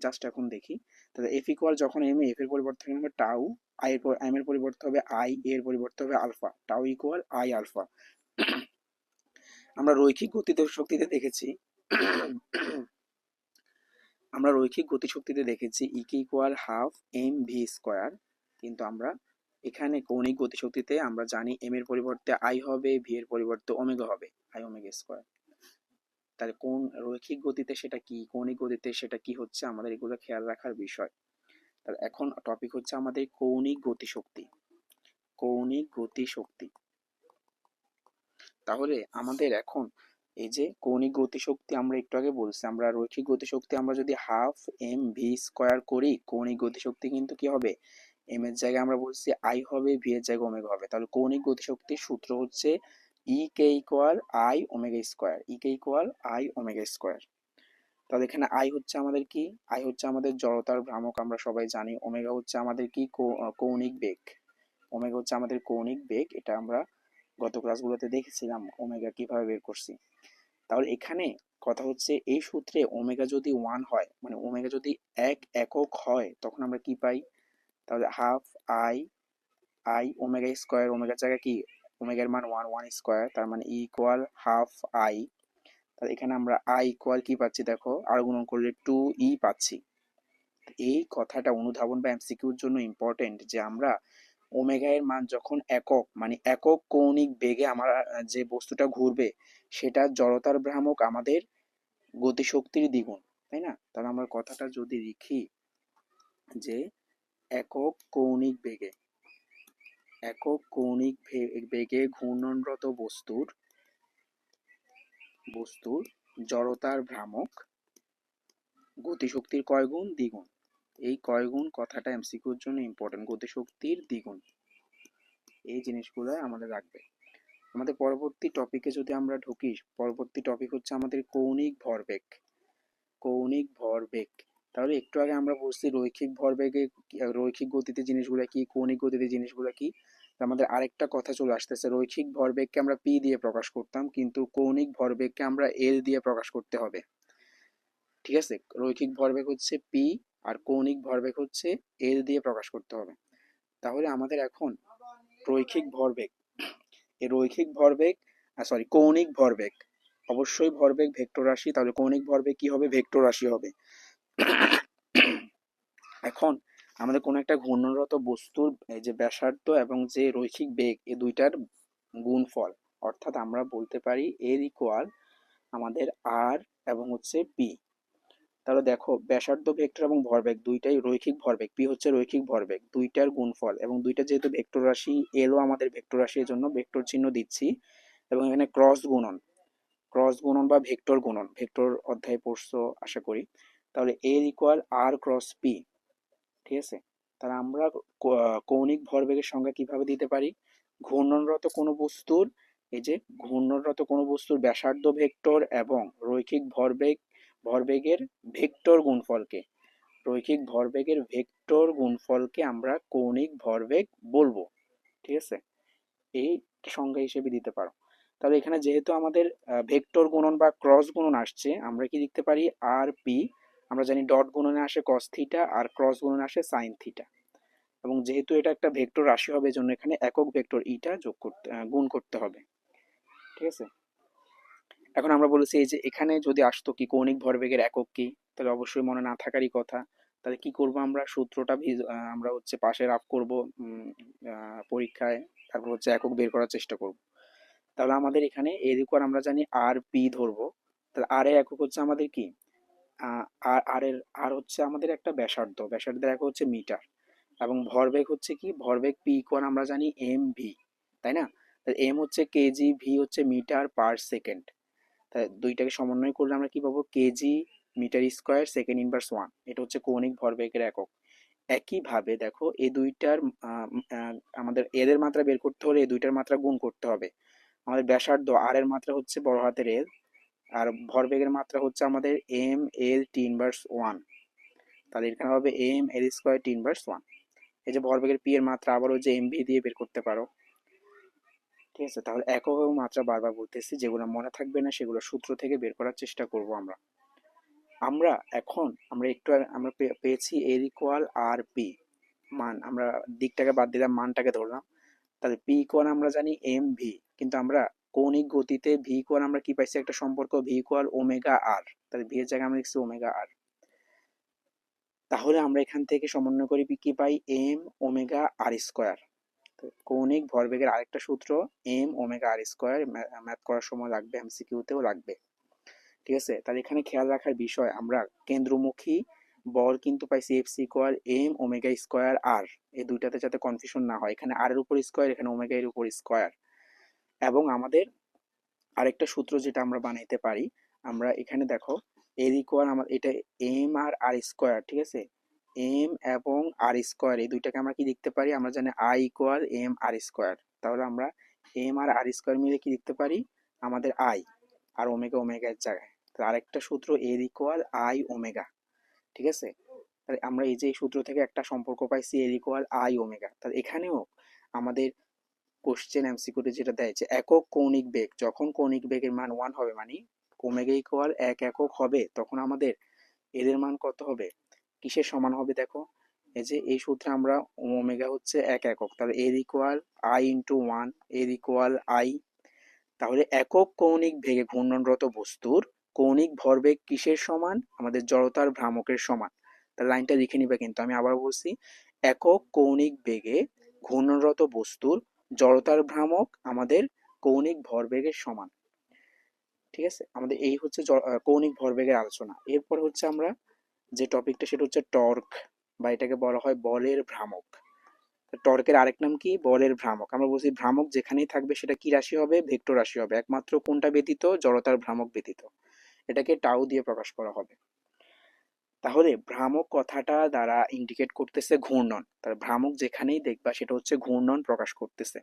জাস্ট এখন দেখি। তাহলে এফ ইকুয়াল যখন এম, এফ এর পরিবর্তে হবে টাউ, আই এর এম এর পরিবর্তে হবে আই, এর পরিবর্তে হবে alpha, tau equal I alpha. আমরা রৈখিক গতিতে শক্তিতে দেখেছি আমরা রৈখিক গতিশক্তিতে দেখেছি E K equal half M V square, কিন্তু আমরা এখানে কৌণিক গতিশক্তিতে আমরা জানি এম এর পরিবর্তে আই হবে, ভি এর পরিবর্তে ওমেগা হবে, আই ওমেগা স্কোয়ার। তাহলে কোন রৈখিক গতিতে সেটা কি, কৌণিক গতিতে সেটা কি হচ্ছে, আমাদের এগুলো খেয়াল রাখার বিষয়। তাহলে এখন টপিক হচ্ছে আমাদের কৌণিক গতিশক্তি, কৌণিক গতিশক্তি। তাহলে আমাদের এখন এই যে কৌণিক গতিশক্তি আমরা একটু আগে বলছি, আমরা রৈখিক গতিশক্তি আমরা যদি হাফ এম ভি স্কোয়ার করি, কৌণিক গতিশক্তি কিন্তু কি হবে, এম এর জায়গায় আমরা বলছি আই হবে, ভি এর জায়গায় ওমেগা হবে। তাহলে কৌণিক গতিশক্তির সূত্র হচ্ছে E K equal I omega square, E K equal I omega square. তাহলে এখানে আই হচ্ছে আমাদের কি, আই হচ্ছে আমাদের জড়তার ভ্রামক আমরা সবাই জানি, ওমেগা হচ্ছে আমাদের কি কৌণিক বেগ, ওমেগা হচ্ছে আমাদের কৌণিক বেগ, এটা আমরা গত ক্লাসগুলোতে দেখেছিলাম ওমেগা কিভাবে বের করছি। তাহলে এখানে কথা হচ্ছে এই সূত্রে ওমেগা যদি 1 হয়, মানে ওমেগা যদি একক হয়, তখন আমরা কি পাই, তাহলে half I, I omega square, ওমেগার জায়গায় কি ওমেগার মান 1, 1 স্কোয়ার, তার মানে ইকুয়াল হাফ আই। তাহলে এখানে আমরা আই ইকুয়াল কি পাচ্ছি দেখো, আর গুণন করলে 2 ই পাচ্ছি। এই কথাটা অনুধাবন বা এমসিকিউর জন্য ইম্পর্টেন্ট যে আমরা ওমেগা এর মান যখন একক, মানে একক কৌণিক বেগে আমরা যে বস্তুটা ঘুরবে সেটা জড়তার ভ্রামক আমাদের গতিশক্তির দ্বিগুণ, তাই না? তাহলে আমরা কথাটা যদি লিখি যে একক কৌণিক বেগে, একক কৌণিক বেগে ঘূর্ণনরত বস্তুর জড়তার ভ্রামক গতিশক্তির কয় গুণ, দ্বিগুণ। এই কয় গুণ কথাটা এমসিকিউর জন্য ইম্পর্টেন্ট, গতিশক্তির দ্বিগুণ, এই জিনিসগুলো আমাদের রাখবে। আমাদের পরবর্তী টপিকে যদি আমরা ঢুকি, পরবর্তী টপিক হচ্ছে আমাদের কৌণিক ভরবেগ, কৌণিক ভরবেগ। তাহলে একটু আগে আমরা বলছি রৈখিক ভরবেগে, রৈখিক গতিতে জিনিসগুলো কি, কৌণিক গতিতে জিনিসগুলো কি। আমাদের আরেকটা কথা চলে আসতেছে, রৈখিক ভরবেগকে আমরা পি দিয়ে প্রকাশ করতাম, কিন্তু কৌণিক ভরবেগকে আমরা এল দিয়ে প্রকাশ করতে হবে, ঠিক আছে? রৈখিক ভরবেগ হচ্ছে পি আর কৌণিক ভরবেগ হচ্ছে এল দিয়ে প্রকাশ করতে হবে। তাহলে আমাদের এখন রৈখিক ভরবেগ, এই রৈখিক ভরবেগ, সরি কৌণিক ভরবেগ, অবশ্যই ভরবেগ ভেক্টর রাশি, তাহলে কৌণিক ভরবেগ কি হবে, ভেক্টর রাশি হবে। এখন আমাদের কোনো একটা ঘূর্ণনরত বস্তুর এই যে ব্যাসার্ধ এবং যে রৈখিক বেগ, এই দুইটার গুণফল, অর্থাৎ আমরা বলতে পারি এর ইকুয়াল আমাদের আর এবং হচ্ছে পি। তাহলে দেখো ব্যাসার্ধ ভেক্টর এবং ভরবেগ দুইটাই রৈখিক ভরবেগ, পি হচ্ছে রৈখিক ভরবেগ, দুইটার গুণফল, এবং দুইটা যেহেতু ভেক্টর রাশি, এলও আমাদের ভেক্টর রাশি, এর জন্য ভেক্টর চিহ্ন দিচ্ছি, এবং এখানে ক্রস গুণন, ক্রস গুণন বা ভেক্টর গুণন, ভেক্টর অধ্যায়ে পড়ছো আশা করি। তাহলে এর ইকুয়াল আর ক্রস পি, ঠিক আছে? তাহলে আমরা কৌণিক ভরবেগের সংজ্ঞা কিভাবে দিতে পারি, ঘূর্ণনরত কোনো বস্তুর, এই যে ঘূর্ণনরত কোনো বস্তুর ব্যাসার্ধ ভেক্টর এবং রৈখিক ভরবেগের ভেক্টর গুণফলকে, রৈখিক ভরবেগের ভেক্টর গুণফলকে আমরা কৌণিক ভরবেগ বলবো, ঠিক আছে? এই সংজ্ঞা হিসেবে দিতে পারো। তাহলে এখানে যেহেতু আমাদের ভেক্টর গুণন বা ক্রস গুণন আসছে, আমরা কি লিখতে পারি আর পি। আমরা জানি ডট গুণনে আসে কস থিটা আর ক্রস গুণনে আসে সাইন থিটা, এবং যেহেতু এটা একটা ভেক্টর রাশি হবে এজন্য এখানে একক ভেক্টর ইটা গুণ করতে হবে। ঠিক আছে, এখন আমরা বলেছি এই যে এখানে যদি আসতো কি কৌণিক ভরবেগের একক কি, তাহলে অবশ্যই মনে না থাকারই কথা। তাহলে কি করব, আমরা সূত্রটা আমরা হচ্ছে পাশে রাফ করব পরীক্ষায়, তারপর হচ্ছে একক বের করার চেষ্টা করব। তাহলে আমাদের এখানে এর উপর আমরা জানি আর পি ধরবো। তাহলে আর এর একক হচ্ছে আমাদের কি, আর আর এর আর হচ্ছে আমাদের একটা ব্যাসার্ধ, ব্যাসার্ধের একক হচ্ছে মিটার, এবং ভরবেগ হচ্ছে কি, ভরবেগ পি ইকুয়াল আমরা জানি এম ভি, তাই না? এম হচ্ছে কেজি, ভি হচ্ছে মিটার পার সেকেন্ড। তাই দুইটাকে সমন্বয় করলে আমরা কি পাবো, KG metre square second inverse one. এটা হচ্ছে কৌণিক ভরবেগের একক। একইভাবে দেখো এই দুইটার আমাদের এদের মাত্রা বের করতে হলে এই দুইটার মাত্রা গুণ করতে হবে। আমাদের ব্যাসার্ধ আর এর মাত্রা হচ্ছে বড় হাতের এল, আর ভরবেগের মাত্রা হচ্ছে আমাদের M L T inverse one. তাহলে এখানে হবে M L square T inverse one. এই যে ভরবেগের পি এর মাত্রা আবার ওই যে এম ভি দিয়ে বের করতে পারো। ঠিক আছে, তাহলে একক এবং মাত্রা বারবার বলতেছি, যেগুলো মনে থাকবে না সেগুলো সূত্র থেকে বের করার চেষ্টা করব আমরা। আমরা একটু আমরা পেয়েছি এর ইকুয়াল আর পি মান, আমরা দিকটাকে বাদ দিলাম, মানটাকে ধরলাম। তাহলে পি ইকুয়াল আমরা জানি এম ভি, কিন্তু আমরা কৌণিক গতিতে ভি ইকুয়াল আমরা কি পাইছি, একটা সম্পর্ক ভি ইকুয়াল ওমেগা আর। তাহলে ভি এর জায়গায় আমরা লিখছি ওমেগা আর। তাহলে আমরা এখান থেকে সমন্বয় করি কি পাই, এম ওমেগা আর স্কোয়ার। কৌণিক ভরবেগের আরেকটা সূত্র এম ওমেগা আর স্কোয়ার, ম্যাথ করার সময় লাগবে, এমসিকিউতেও লাগবে। ঠিক আছে, তাহলে এখানে খেয়াল রাখার বিষয়, আমরা কেন্দ্রমুখী বল কিন্তু পাইছি F C equal M omega square R. এই দুইটাতে যাতে কনফিউশন না হয়, এখানে আর এর উপর স্কোয়ার, এখানে ওমেগা এর উপর স্কোয়ার। এবং আমাদের আরেকটা সূত্র যেটা আমরা বানাইতে পারি, আমরা এখানে দেখো এর ইকুয়াল আমার এটা এম আর আর স্কোয়ার। ঠিক আছে, এম এবং আর স্কোয়ার এই দুইটাকে আমরা কি লিখতে পারি, আমরা জানি I equal M R square. তাহলে আমরা এম আর আর স্কোয়ার মিলে কি লিখতে পারি, আমাদের আই, আর ওমেগা ওমেগা এর জায়গায়। তাহলে আরেকটা সূত্র এর ইকুয়াল আই ওমেগা। ঠিক আছে, তাহলে আমরা এই যে এই সূত্র থেকে একটা সম্পর্ক পাইছি এর ইকুয়াল আই ওমেগা। তাহলে এখানেও আমাদের কোশ্চেন এমসিকিউতে যেটা দেয় যে একক কৌণিক বেগ, যখন কৌণিক বেগের মান ওয়ান হবে মানে ওমেগা ইকুয়াল এক একক হবে, তখন আমাদের এদের মান কত হবে, কিসের সমান হবে দেখো, এই যে এই সূত্রে আমরা ওমেগা হচ্ছে এক একক, তাহলে এর ইকুয়াল আই ইন্টু ওয়ান, এর ইকুয়াল আই। তাহলে একক কৌণিক বেগে ঘূর্ণনরত বস্তুর কৌণিক ভরবেগ কিসের সমান, আমাদের জড়তার ভ্রামকের সমান। তার লাইনটা লিখে নিবে, কিন্তু আমি আবার বলছি, একক কৌণিক বেগে ঘূর্ণনরত বস্তুর জড়তার ভ্রামক আমাদের কৌণিক ভরবেগের সমান। ঠিক আছে, আমাদের এই হচ্ছে কৌণিক ভরবেগের আলোচনা। এরপর হচ্ছে আমরা যে টপিকটা সেটা হচ্ছে টর্ক, বা এটাকে বলা হয় বলের ভ্রামক। টর্কের আরেক নাম কি, বলের ভ্রামক। আমরা বলছি ভ্রামক যেখানেই থাকবে সেটা কি রাশি হবে, ভেক্টর রাশি হবে, একমাত্র কোনটা ব্যতীত, জড়তার ভ্রামক ব্যতীত। এটাকে টাউ দিয়ে প্রকাশ করা হবে। তাহলে ভ্রামক কথাটা দ্বারা ইন্ডিকেট করতেছে ঘূর্ণন, তাহলে ভ্রামক যেখানেই দেখবা সেটা হচ্ছে ঘূর্ণন প্রকাশ করতেছে।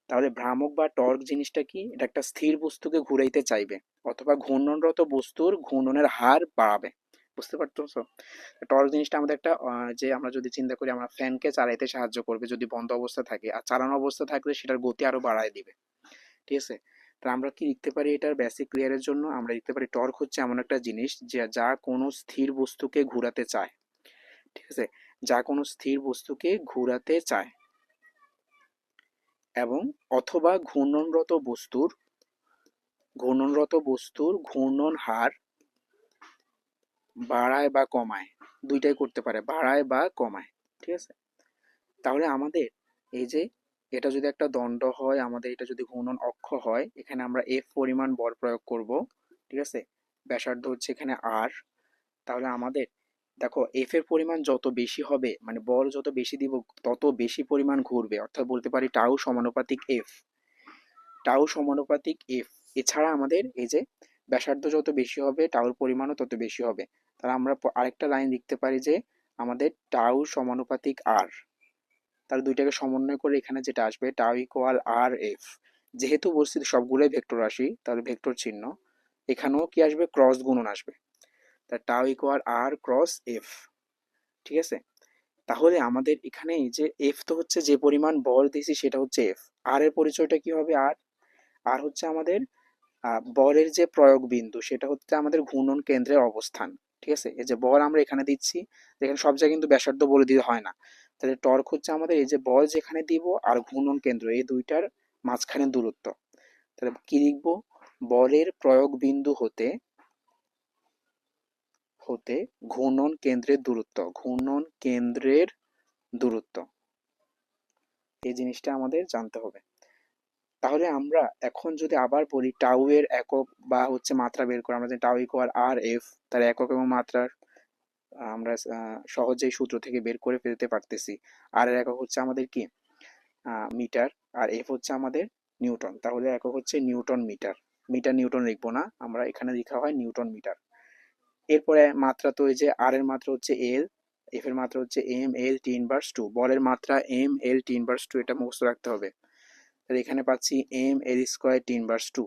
তাহলে ভ্রামক বা টর্ক জিনিসটা কি, এটা একটা স্থির বস্তুকে ঘুরাইতে চাইবে, অথবা ঘূর্ণনরত বস্তুর ঘূর্ণনের হার বাড়াবে। বুঝতে পারতেছো, টর্ক জিনিসটা আমাদের একটা যে আমরা যদি চিন্তা করি, আমরা ফ্যানকে চালাইতে সাহায্য করবে যদি বন্ধ অবস্থা থাকে, আর চালানো অবস্থা থাকলে সেটার গতি আরো বাড়ায় দিবে। ঠিক আছে, তা আমরা কি লিখতে পারি এটার বেসিক ক্লিয়ারের জন্য, আমরা লিখতে পারি টর্ক হচ্ছে এমন একটা জিনিস যা কোনো স্থির বস্তুকে ঘুরাতে চায়। ঠিক আছে, যা কোনো স্থির বস্তুকে ঘুরাতে চায়, এবং অথবা ঘূর্ণনরত বস্তুর ঘূর্ণন হার বাড়ায় বা কমায়, দুইটাই করতে পারে, বাড়ায় বা কমায়। ঠিক আছে, তাহলে আমাদের এই যে এটা যদি একটা দণ্ড হয়, আমাদের এটা যদি ঘূর্ণন অক্ষ হয়, এখানে আমরা এফ পরিমাণ বল প্রয়োগ করব। ঠিক আছে, ব্যাসার্ধ হচ্ছে এখানে আর। তাহলে আমাদের দেখো এফ এর পরিমাণ যত বেশি হবে, মানে বল যত বেশি দিব তত বেশি পরিমাণ ঘুরবে, অর্থাৎ বলতে পারি টাউ সমানুপাতিক এফ। টাউ সমানুপাতিক এফ। এছাড়া আমাদের এই যে ব্যাসার্ধ যত বেশি হবে টাউর পরিমাণও তত বেশি হবে। তাহলে আমরা আরেকটা লাইন লিখতে পারি যে আমাদের টাউ সমানুপাতিক আর। তাহলে দুইটাকে সমন্বয় করে এখানে যেটা আসবে টাউ ইকুয়াল আর এফ। যেহেতু বলছি সবগুলোই ভেক্টর রাশি, তাহলে ভেক্টর চিহ্ন, এখানেও কি আসবে, ক্রস গুণন আসবে। তা টাউ ইকুয়াল আর ক্রস এফ। ঠিক আছে, তাহলে আমাদের এখানে যে এফ তো হচ্ছে যে পরিমাণ বল দিয়েছি সেটা হচ্ছে এফ, আর এর পরিচয়টা কি হবে? আর আর হচ্ছে আমাদের বলের যে প্রয়োগ বিন্দু, সেটা হচ্ছে আমাদের ঘূর্ণন কেন্দ্রের অবস্থান। ঠিক আছে, এই যে বল আমরা এখানে দিচ্ছি, এখানে সব জায়গায় কিন্তু ব্যাসার্ধ বলে দিতে হয় না। তাহলে টর্ক হচ্ছে আমাদের এই যে বল যেখানে দিব আর ঘূর্ণন কেন্দ্র, এই দুইটার মাঝখানে দূরত্ব। তাহলে কি লিখবো? বলের প্রয়োগ বিন্দু হতে হতে ঘূর্ণন কেন্দ্রের দূরত্ব, ঘূর্ণন কেন্দ্রের দূরত্ব, এই জিনিসটা আমাদের জানতে হবে। তাহলে আমরা এখন যদি আবার বলি টাউ এর একক বা হচ্ছে মাত্রা বের করা, আমরা জানি টাউ ইকুয়াল আর এফ, তার একক এবং মাত্রার আমরা সহজেই সূত্র থেকে বের করে ফেলতে পারতেছি। আর এর একক হচ্ছে আমাদের কি? মিটার, আর এফ হচ্ছে আমাদের নিউটন। তাহলে একক হচ্ছে নিউটন মিটার। মিটার নিউটন লিখবো না, আমরা এখানে লেখা হয় নিউটন মিটার। এরপরে মাত্রা তো এই যে আর এর মাত্রা হচ্ছে এল, এফ এর মাত্রা হচ্ছে M L T inverse two, বলের মাত্রা M L T inverse two, এটা মুখস্থ রাখতে হবে। তাহলে এখানে পাচ্ছি M L square T inverse two.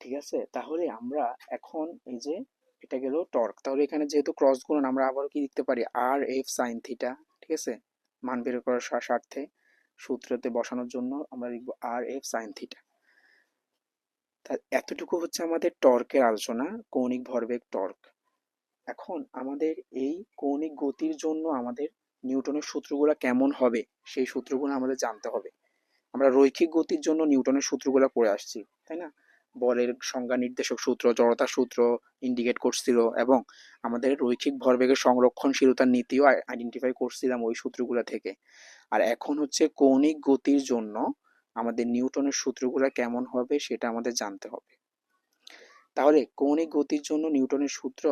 ঠিক আছে, তাহলে আমরা এখন এই যে এটা গেল টর্ক, তাহলে এখানে যেহেতু ক্রস গুণন, আমরা আবারও কি লিখতে পারি? আর এফ সাইন থিটা। ঠিক আছে, মান বের করার স্বার্থে সূত্রতে বসানোর জন্য আমরা লিখবো আর এফ সাইন থিটা। এতটুকু হচ্ছে আমাদের টর্কের আলোচনা, কৌণিক ভরবেগ টর্ক। এখন আমাদের এই কৌণিক গতির জন্য আমাদের নিউটনের সূত্রগুলো কেমন হবে, সেই সূত্রগুলো আমাদের জানতে হবে। আমরা রৈখিক গতির জন্য নিউটনের সূত্রগুলো পড়ে আসছি, তাই না? বলের সংজ্ঞা নির্দেশক সূত্র, জড়তার সূত্র ইন্ডিকেট করছিল, এবং আমাদের রৈখিক ভরবেগের সংরক্ষণশীলতার নীতিও আইডেন্টিফাই করছিলাম ওই সূত্রগুলো থেকে। আর এখন হচ্ছে কৌণিক গতির জন্য আমাদের নিউটনের সূত্রগুলো কেমন হবে সেটা আমাদের জানতে হবে। তাহলে কৌণিক গতির জন্য নিউটনের সূত্র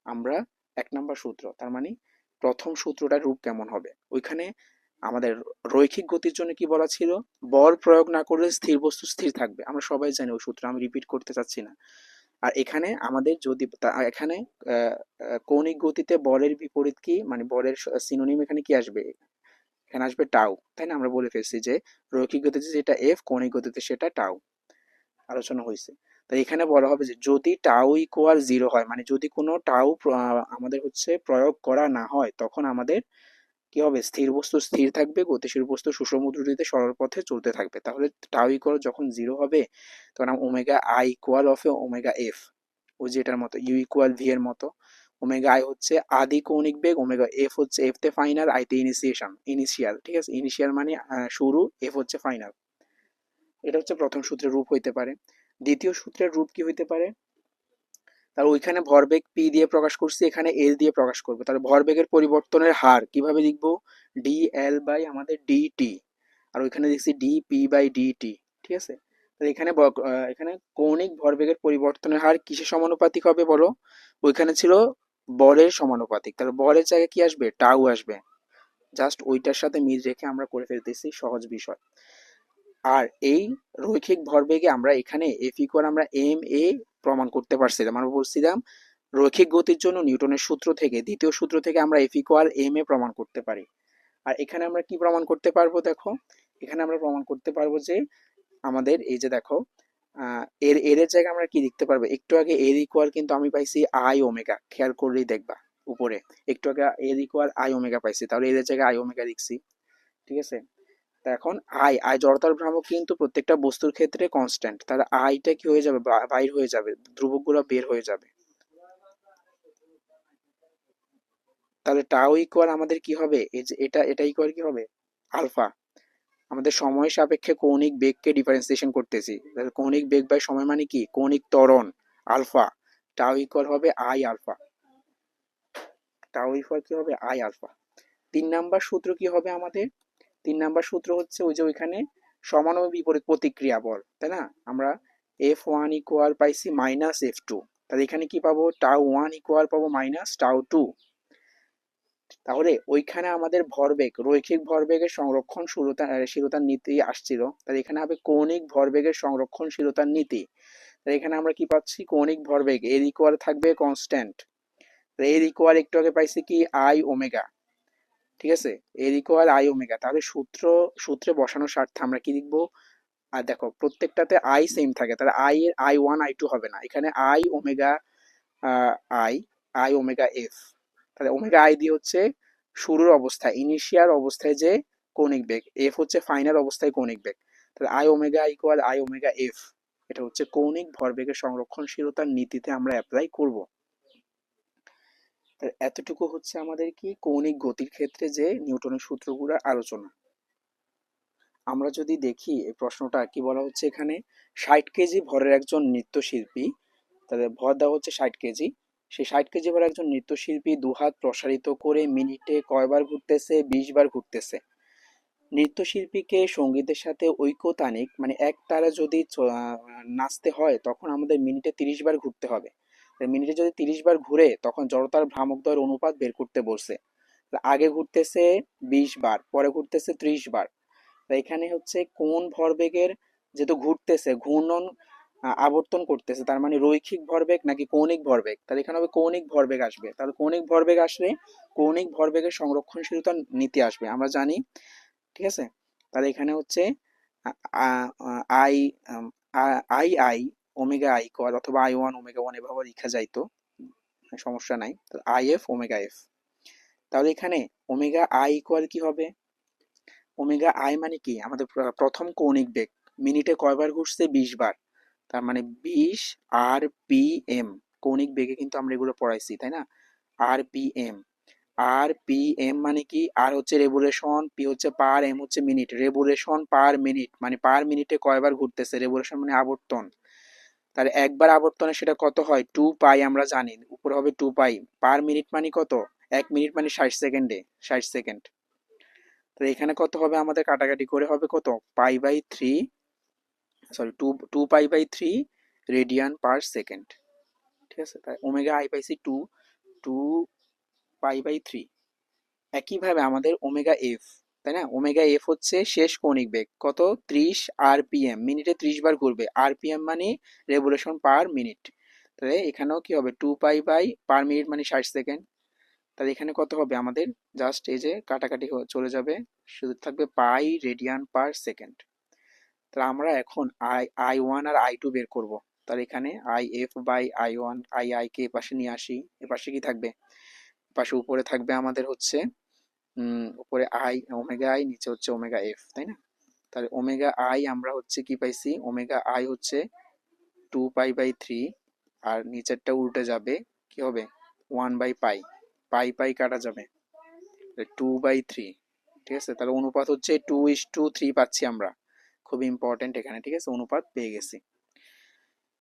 আমরা 1 নম্বর সূত্র, তার মানে প্রথম সূত্রটার রূপ কেমন হবে? ওইখানে আমাদের রৈখিক গতির জন্য কি বলা ছিল? বল প্রয়োগ না করলে স্থির বস্তু স্থির থাকবে, আমরা সবাই জানি ওই সূত্র, আমি রিপিট করতে চাচ্ছি না। আর এখানে আমাদের যদি এখানে কৌণিক গতিতে বলের বিপরীত কি, মানে বলের সিনোনিম এখানে কি আসবে? এখানে আসবে টাউ, তাই না? আমরা বলে ফেলছি যে রৈখিক গতিতে যেটা এফ, কৌণিক গতিতে সেটা টাউ, আলোচনা হয়েছে। তো এখানে বলা হবে যে যদি টাউ ইকুয়াল 0 হয়, মানে যদি কোনো টাউ আমাদের হচ্ছে প্রয়োগ করা না হয়, তখন আমাদের কি হবে? স্থির বস্তু স্থির থাকবে, গতিশীল বস্তু সুষম দ্রুতিতে সরল পথে চলতে থাকবে। তাহলে টাউ ইকুয়াল যখন 0 হবে, তখন omega I equal of omega F, ওই যেটার মতো ইউ ইকুয়াল ভি এর মতো। ওমেগা আই হচ্ছে আদি কৌণিক বেগ, ওমেগা এফ হচ্ছে এফ তে ফাইনাল, আই তে ইনিশিয়াল। ঠিক আছে, ইনিশিয়াল মানে শুরু, এফ হচ্ছে ফাইনাল। এটা হচ্ছে প্রথম সূত্রের রূপ হইতে পারে। দ্বিতীয় সূত্রের রূপ কি হইতে পারে? তার ওইখানে ভরবেগ পি দিয়ে প্রকাশ করছি, এখানে এল দিয়ে প্রকাশ করবো। তাহলে ভরবেগের পরিবর্তনের হার কিভাবে লিখবো? ডি এল বাই আমাদের ডি টি, আর ওইখানে দেখছি D P by D T. ঠিক আছে, তাহলে এখানে এখানে কৌণিক ভরবেগের পরিবর্তনের হার কিসের সমানুপাতিক হবে বলো? ওইখানে ছিল বলের সমানুপাতিক, তাহলে বলের জায়গায় কি আসবে? টাউ আসবে। জাস্ট ওইটার সাথে মিল রেখে আমরা করে ফেলতেছি, সহজ বিষয়। আর এই রৈখিক ভরবেগে আমরা এখানে এফ ইকুয়াল আমরা এম এ প্রমাণ করতে পারছিলাম। আমরা বলছিলাম রৈখিক গতির জন্য নিউটনের সূত্র থেকে, দ্বিতীয় সূত্র থেকে আমরা এফ ইকুয়াল এম এ প্রমাণ করতে পারি। আর এখানে আমরা কি প্রমাণ করতে পারবো? দেখো, এখানে আমরা প্রমাণ করতে পারবো যে আমাদের এই যে দেখো এর এর জায়গায় আমরা কি লিখতে পারবো? একটু আগে এর ইকুয়াল কিন্তু আমি পাইছি আই ওমেগা, খেয়াল করলেই দেখবা উপরে একটু আগে এর ইকুয়াল আই ওমেগা পাইছি, তাহলে এর জায়গায় আই ওমেগা লিখছি। ঠিক আছে, তা এখন আই আই জড়তার ভ্রামক কিন্তু প্রত্যেকটা বস্তুর ক্ষেত্রে কনস্ট্যান্ট, তাহলে আইটা কি হয়ে যাবে? বাইর হয়ে যাবে, ধ্রুবকগুলো বের হয়ে যাবে। তাহলে টাও ইকুয়াল আমাদের কি হবে? এই যে এটা ইকুয়াল কি হবে? আলফা। আমাদের সময় সাপেক্ষে কৌণিক বেগকে ডিফারেন্সিয়েশন করতেছি, তাহলে কৌণিক বেগ বাই সময় মানে কি? কৌণিক ত্বরণ আলফা। টাও ইকুয়াল হবে আই আলফা, টাও ইকুয়াল কি হবে? I alpha. 3 নাম্বার সূত্র কি হবে আমাদের? 3 নাম্বার সূত্র হচ্ছে ওই যে ওইখানে সমান ও বিপরীত প্রতিক্রিয়া বল, তাই না? আমরা এফ ওয়ান ইকুয়াল পাইছি মাইনাস এফ টু, তাহলে এখানে কি পাবো? টাউ ওয়ান ইকুয়াল পাবো মাইনাস টাউ টু। তাহলে ওইখানে আমাদের ভরবেগ, রৈখিক ভরবেগের সংরক্ষণশীলতার নীতি আসছিল, তাহলে এখানে হবে কৌণিক ভরবেগের সংরক্ষণশীলতার নীতি। তাহলে এখানে আমরা কি পাচ্ছি? কৌণিক ভরবেগ এর ইকুয়াল থাকবে কনস্ট্যান্ট, এর ইকুয়াল একটু আগে পাইছি কি? I omega. ঠিক আছে, এর ইকুয়াল আই ওমেগা। তাহলে সূত্রে বসানোর স্বার্থে আমরা কি লিখবো? আর দেখো প্রত্যেকটাতে আই সেম থাকে, তাহলে আই এর আই ওয়ান আই টু হবে না, এখানে I omega I I omega F. তাহলে ওমেগা আই দিয়ে হচ্ছে শুরুর অবস্থায়, ইনিশিয়াল অবস্থায় যে কৌণিক বেগ, এফ হচ্ছে ফাইনাল অবস্থায় কৌণিক বেগ। তাহলে I omega equal I omega F, এটা হচ্ছে কৌণিক ভরবেগের সংরক্ষণশীলতার নীতিতে আমরা অ্যাপ্লাই করব। এতটুকু হচ্ছে আমাদের কি কৌণিক গতির ক্ষেত্রে যে নিউটনের সূত্রগুলোর আলোচনা। আমরা যদি দেখি এই প্রশ্নটা কি বলা হচ্ছে এখানে, 60 কেজি ভরের একজন নৃত্যশিল্পী, তাহলে ভর দেওয়া হচ্ছে 60 কেজি, সেই 60 কেজি ভরের একজন নৃত্যশিল্পী দুহাত প্রসারিত করে মিনিটে কয়বার ঘুরতেছে, 20 বার ঘুরতেছে। নৃত্যশিল্পীকে সঙ্গীতের সাথে ঐকতানিক মানে এক তালে যদি নাচতে হয় তখন আমাদের মিনিটে 30 বার ঘুরতে হবে। মিনিটে যদি 30 বার ঘুরে তখন জড়তার ভ্রামক দ্বয়ের অনুপাত বের করতে বলছে। আগে ঘুরতেছে 20 বার, পরে ঘুরতেছে 30 বার। এখানে হচ্ছে কোন ভরবেগের, যেহেতু ঘুরতেছে ঘূর্ণন আবর্তন করতেছে, তার মানে রৈখিক ভরবেগ নাকি কৌণিক ভরবেগ, তাহলে এখানে হবে কৌণিক ভরবেগ আসবে। তাহলে কৌণিক ভরবেগ আসলে কৌণিক ভরবেগের সংরক্ষণশীলতার নীতি আসবে আমরা জানি, ঠিক আছে। তাহলে এখানে হচ্ছে I I I omega I কর অথবা আই ওয়ান ওমেগা ওয়ান এভাবে লেখা যাইতো, সমস্যা নাই। আই এফ ওমেগা এফ, তাহলে এখানে ওমেগা আই ইকুয়াল কি হবে, ওমেগা আই মানে কি আমাদের প্রথম কৌণিক বেগ, মিনিটে কয়বার ঘুরছে, 20 বার, তার মানে 20 আর পি এম, কৌণিক বেগে কিন্তু আমরা এগুলো পড়াইছি তাই না, আর পি এম। আর পি এম মানে কি, আর হচ্ছে রেভুলেশন, পি হচ্ছে পার, এম হচ্ছে মিনিট, রেভুলেশন পার মিনিট মানে পার মিনিটে কয়বার ঘুরতেছে, রেভুলেশন মানে আবর্তন। তাহলে একবার আবর্তনে সেটা কত হয়, 2 পাই, আমরা জানি উপরে হবে 2 পাই, পার মিনিট মানে কত, 1 মিনিট মানে 60 সেকেন্ডে, 60 সেকেন্ড। তো এখানে কত হবে আমাদের, কাটাকাটি করে হবে কত, পাই/3, সরি 2 পাই/3 রেডিয়ান পার সেকেন্ড, ঠিক আছে। তাই ওমেগা আই পাইছি 2 পাই/3। একইভাবে আমাদের ওমেগা এফ, তাই না, ওমেগা এফ হচ্ছে শেষ কৌণিক বেগ কত, 30 আরপিএম, মিনিটে 30 বার ঘুরবে, আরপিএম মানে রেভলিউশন পার মিনিট। তাহলে এখানেও কি হবে, 2 পাই পার মিনিট মানে 60 সেকেন্ড। তাহলে এখানে কত হবে আমাদের, জাস্ট এই যে কাটাকাটি চলে যাবে, শুধু থাকবে পাই রেডিয়ান পার সেকেন্ড। তাহলে আমরা এখন আই ওয়ান আর আই টু বের করব। তাহলে এখানে I F by I one, I কে এপাশে নিয়ে আসি, এপাশে কি থাকবে, এপাশে উপরে থাকবে আমাদের হচ্ছে উপরে আই ওমেগা আই, নিচে হচ্ছে ওমেগা এফ, তাই না। তাহলে ওমেগা আই আমরা হচ্ছে কি পাইছি, ওমেগা আই হচ্ছে 2 পাই/3, আর নিচেরটা উল্টে যাবে, কি হবে 1/পাই, পাই পাই কাটা যাবে, 2/3, ঠিক আছে। তাহলে অনুপাত হচ্ছে 2:3 পাচ্ছি আমরা, খুব ইম্পর্টেন্ট এখানে, ঠিক আছে, অনুপাত পেয়ে গেছি।